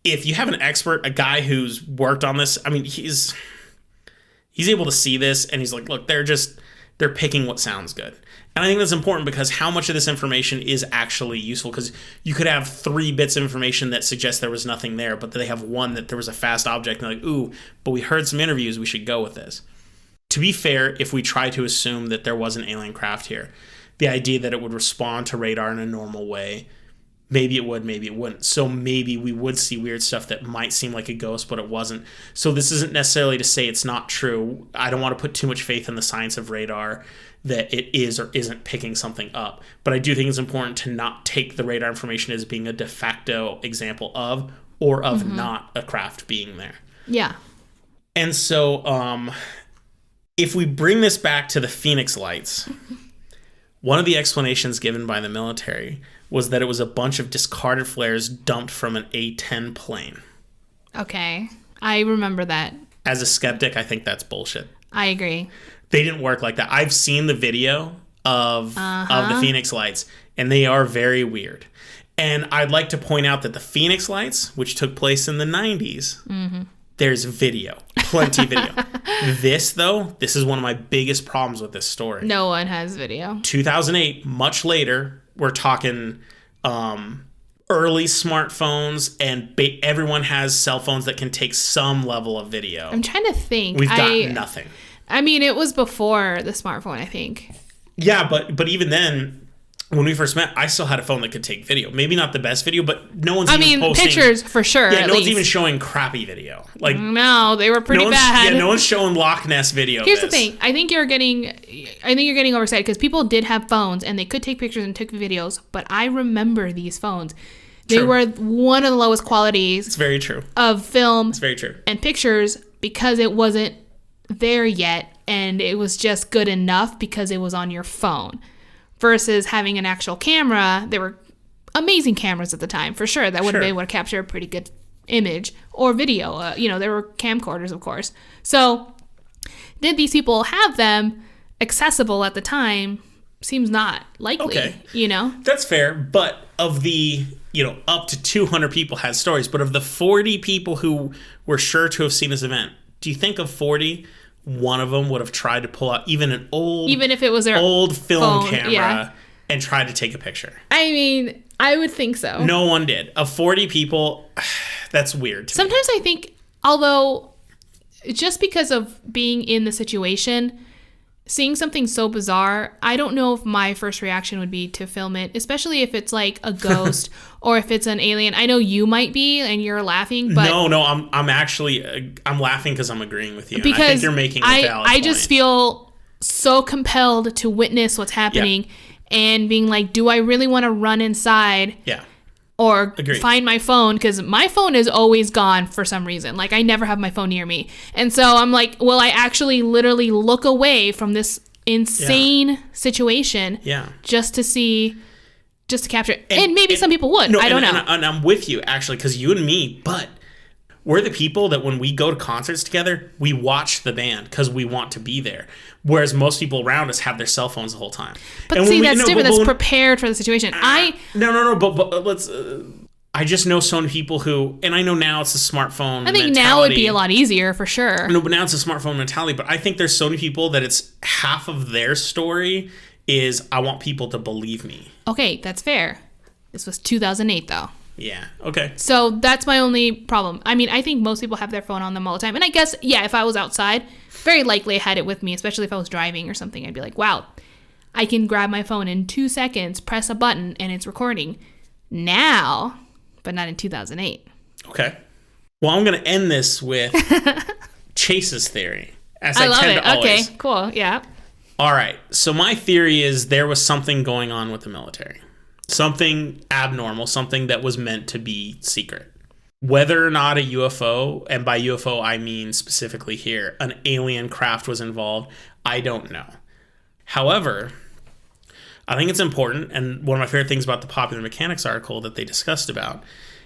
if you have an expert, a guy who's worked on this, I mean, he's able to see this and he's like, look, they're picking what sounds good. And I think that's important because how much of this information is actually useful? Because you could have 3 bits of information that suggest there was nothing there, but they have one that there was a fast object and they're like, ooh, but we heard some interviews, we should go with this. To be fair, if we try to assume that there was an alien craft here, the idea that it would respond to radar in a normal way, maybe it would, maybe it wouldn't. So maybe we would see weird stuff that might seem like a ghost, but it wasn't. So this isn't necessarily to say it's not true. I don't want to put too much faith in the science of radar that it is or isn't picking something up. But I do think it's important to not take the radar information as being a de facto example of or of not a craft being there. Yeah. And so if we bring this back to the Phoenix Lights, one of the explanations given by the military was that it was a bunch of discarded flares dumped from an A-10 plane. Okay. I remember that. As a skeptic, I think that's bullshit. I agree. They didn't work like that. I've seen the video of the Phoenix Lights, and they are very weird. And I'd like to point out that the Phoenix Lights, which took place in the 90s, there's video. Plenty of video. This is one of my biggest problems with this story. No one has video. 2008, much later, we're talking early smartphones, and everyone has cell phones that can take some level of video. I'm trying to think. We've got nothing. I mean, it was before the smartphone, I think. Yeah, but even then, when we first met, I still had a phone that could take video. Maybe not the best video, but no one's even posting pictures for sure. Yeah, no one's even showing crappy video. Like no, they were pretty bad. Yeah, no one's showing Loch Ness video. Here's the thing: I think you're getting overexcited because people did have phones and they could take pictures and took videos. But I remember these phones; they were one of the lowest qualities. It's very true. Of film. It's very true. And pictures because it wasn't there yet, and it was just good enough because it was on your phone. Versus having an actual camera. There were amazing cameras at the time, for sure, that would have been able to capture a pretty good image or video. There were camcorders, of course. So, did these people have them accessible at the time? Seems not likely. Okay. That's fair, but of the, up to 200 people had stories, but of the 40 people who were sure to have seen this event, do you think of 40... one of them would have tried to pull out even if it was their old film camera and tried to take a picture? I mean, I would think so. No one did. Of 40 people, that's weird to Sometimes me. I think, although just because of being in the situation, seeing something so bizarre, I don't know if my first reaction would be to film it, especially if it's like a ghost or if it's an alien. I know you might be and you're laughing, but no, I'm actually I'm laughing because I'm agreeing with you. Because and I think you're making a valid point. I just feel so compelled to witness what's happening and being like, do I really want to run inside? Yeah. Or find my phone, because my phone is always gone for some reason. Like, I never have my phone near me. And so I'm like, will I actually literally look away from this insane situation just to capture it? And maybe some people would. I don't know. And I'm with you, actually, because you and me, but we're the people that when we go to concerts together, we watch the band because we want to be there. Whereas most people around us have their cell phones the whole time. But that's different. That's prepared for the situation. No. But let's. I just know so many people who, and I know now it's a smartphone. I think now it'd be a lot easier for sure. No, but now it's a smartphone mentality. But I think there's so many people that it's half of their story is I want people to believe me. Okay, that's fair. This was 2008 though. Yeah. Okay. So that's my only problem. I mean, I think most people have their phone on them all the time. And I guess, if I was outside, very likely I had it with me, especially if I was driving or something. I'd be like, wow, I can grab my phone in 2 seconds, press a button, and it's recording now, but not in 2008. Okay. Well, I'm going to end this with Chase's theory, as I I love tend it. to always. Okay, cool. Yeah. All right. So my theory is there was something going on with the military. Something abnormal, something that was meant to be secret. Whether or not a UFO, and by UFO I mean specifically here, an alien craft was involved, I don't know. However, I think it's important, and one of my favorite things about the Popular Mechanics article that they discussed about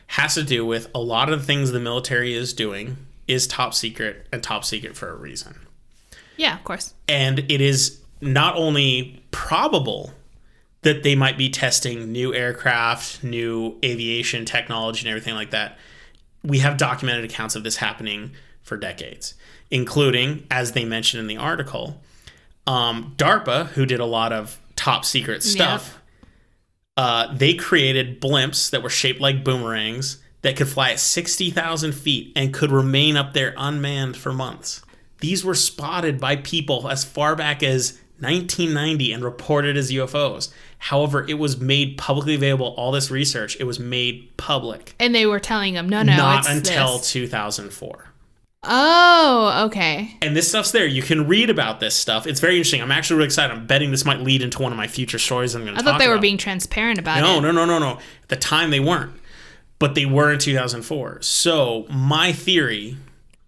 has to do with a lot of the things the military is doing is top secret, and top secret for a reason. Yeah, of course. And it is not only probable that they might be testing new aircraft, new aviation technology, and everything like that. We have documented accounts of this happening for decades, including, as they mentioned in the article, DARPA, who did a lot of top secret stuff. Yep. They created blimps that were shaped like boomerangs that could fly at 60,000 feet and could remain up there unmanned for months. These were spotted by people as far back as 1990 and reported as UFOs. However, it was made publicly available. All this research, it was made public. And they were telling them, no, not it's until this. 2004. Oh, okay. And this stuff's there. You can read about this stuff. It's very interesting. I'm actually really excited. I'm betting this might lead into one of my future stories I'm going to talk about. I thought they were being transparent about it. No. At the time, they weren't. But they were in 2004. So my theory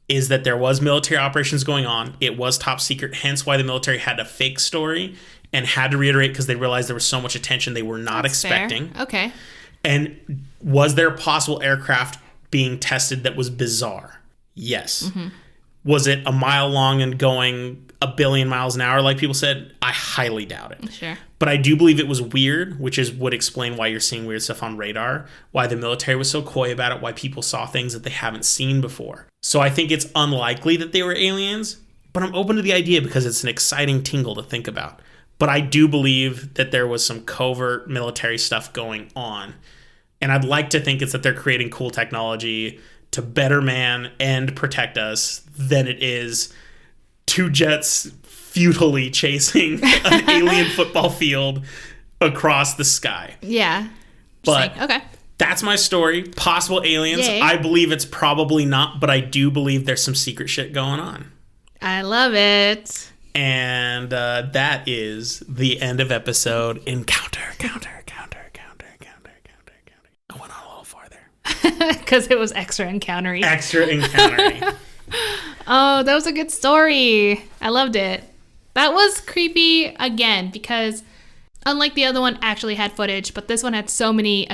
is that there was military operations going on. It was top secret, hence why the military had a fake story and had to reiterate because they realized there was so much attention they were not expecting. Fair. Okay. And was there possible aircraft being tested that was bizarre? Yes. Mm-hmm. Was it a mile long and going a billion miles an hour like people said? I highly doubt it. Sure. But I do believe it was weird, which would explain why you're seeing weird stuff on radar, why the military was so coy about it, why people saw things that they haven't seen before. So I think it's unlikely that they were aliens, but I'm open to the idea because it's an exciting tingle to think about. But I do believe that there was some covert military stuff going on. And I'd like to think it's that they're creating cool technology to better man and protect us than it is two jets futilely chasing an alien football field across the sky. Yeah. But okay. That's my story. Possible aliens. Yay. I believe it's probably not, but I do believe there's some secret shit going on. I love it. And that is the end of episode Encounter. I went on a little farther. Because it was extra encountery. Extra encountery. Oh, that was a good story. I loved it. That was creepy again because unlike the other one actually had footage, but this one had so many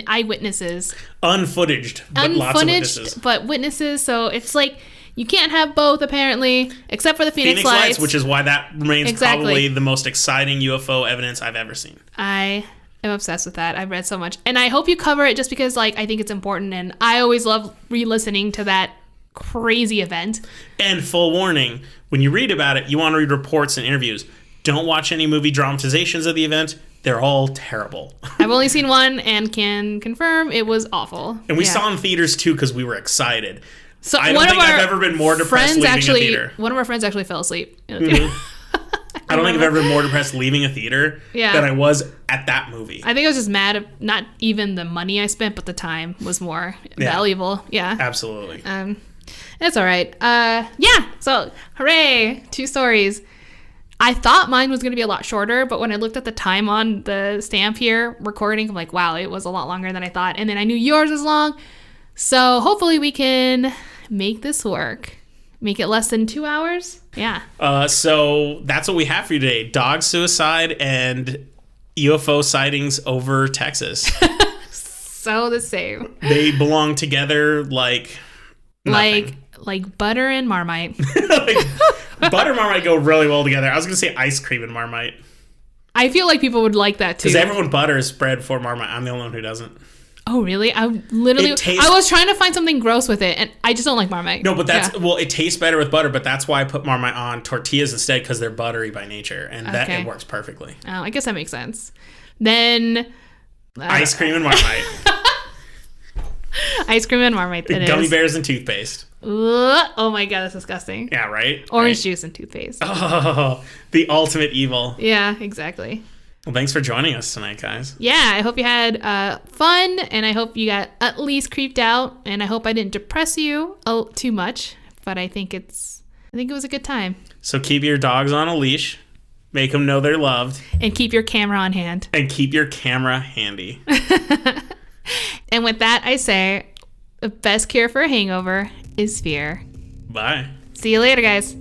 eyewitnesses. Unfootaged, but lots of witnesses. But witnesses, so it's like you can't have both apparently, except for the Phoenix Lights. Which is why that remains probably the most exciting UFO evidence I've ever seen. I am obsessed with that. I've read so much. And I hope you cover it just because I think it's important, and I always love re-listening to that crazy event. And full warning, when you read about it, you want to read reports and interviews. Don't watch any movie dramatizations of the event. They're all terrible. I've only seen one and can confirm it was awful. And we saw in theaters too because we were excited. So I don't think I've ever been more depressed leaving a theater. One of our friends actually fell asleep in the theater. I don't think I've ever been more depressed leaving a theater than I was at that movie. I think I was just mad at not even the money I spent, but the time was more valuable. Yeah. Absolutely. It's all right. So hooray, 2 stories. I thought mine was going to be a lot shorter, but when I looked at the time on the stamp here recording, I'm like, wow, it was a lot longer than I thought. And then I knew yours was long. So hopefully we can make this work. Make it less than 2 hours. Yeah. So that's what we have for you today. Dog suicide and UFO sightings over Texas. So the same. They belong together like nothing. Like butter and Marmite. Butter and Marmite go really well together. I was going to say ice cream and Marmite. I feel like people would like that too. Because everyone butters bread before Marmite. I'm the only one who doesn't. Oh, really? I was trying to find something gross with it, and I just don't like Marmite. No, but it tastes better with butter, but that's why I put Marmite on tortillas instead, because they're buttery by nature, and it works perfectly. Oh, I guess that makes sense. Then... ice cream and Marmite. Ice cream and Marmite, Gummy bears and toothpaste. Oh my god, that's disgusting. Yeah, right? Orange juice and toothpaste. Oh, the ultimate evil. Yeah, exactly. Well, thanks for joining us tonight, guys. Yeah, I hope you had fun, and I hope you got at least creeped out, and I hope I didn't depress you too much, but I think it was a good time. So keep your dogs on a leash, make them know they're loved, and keep your camera on hand. And keep your camera handy. And with that, I say, the best cure for a hangover is fear. Bye. See you later, guys.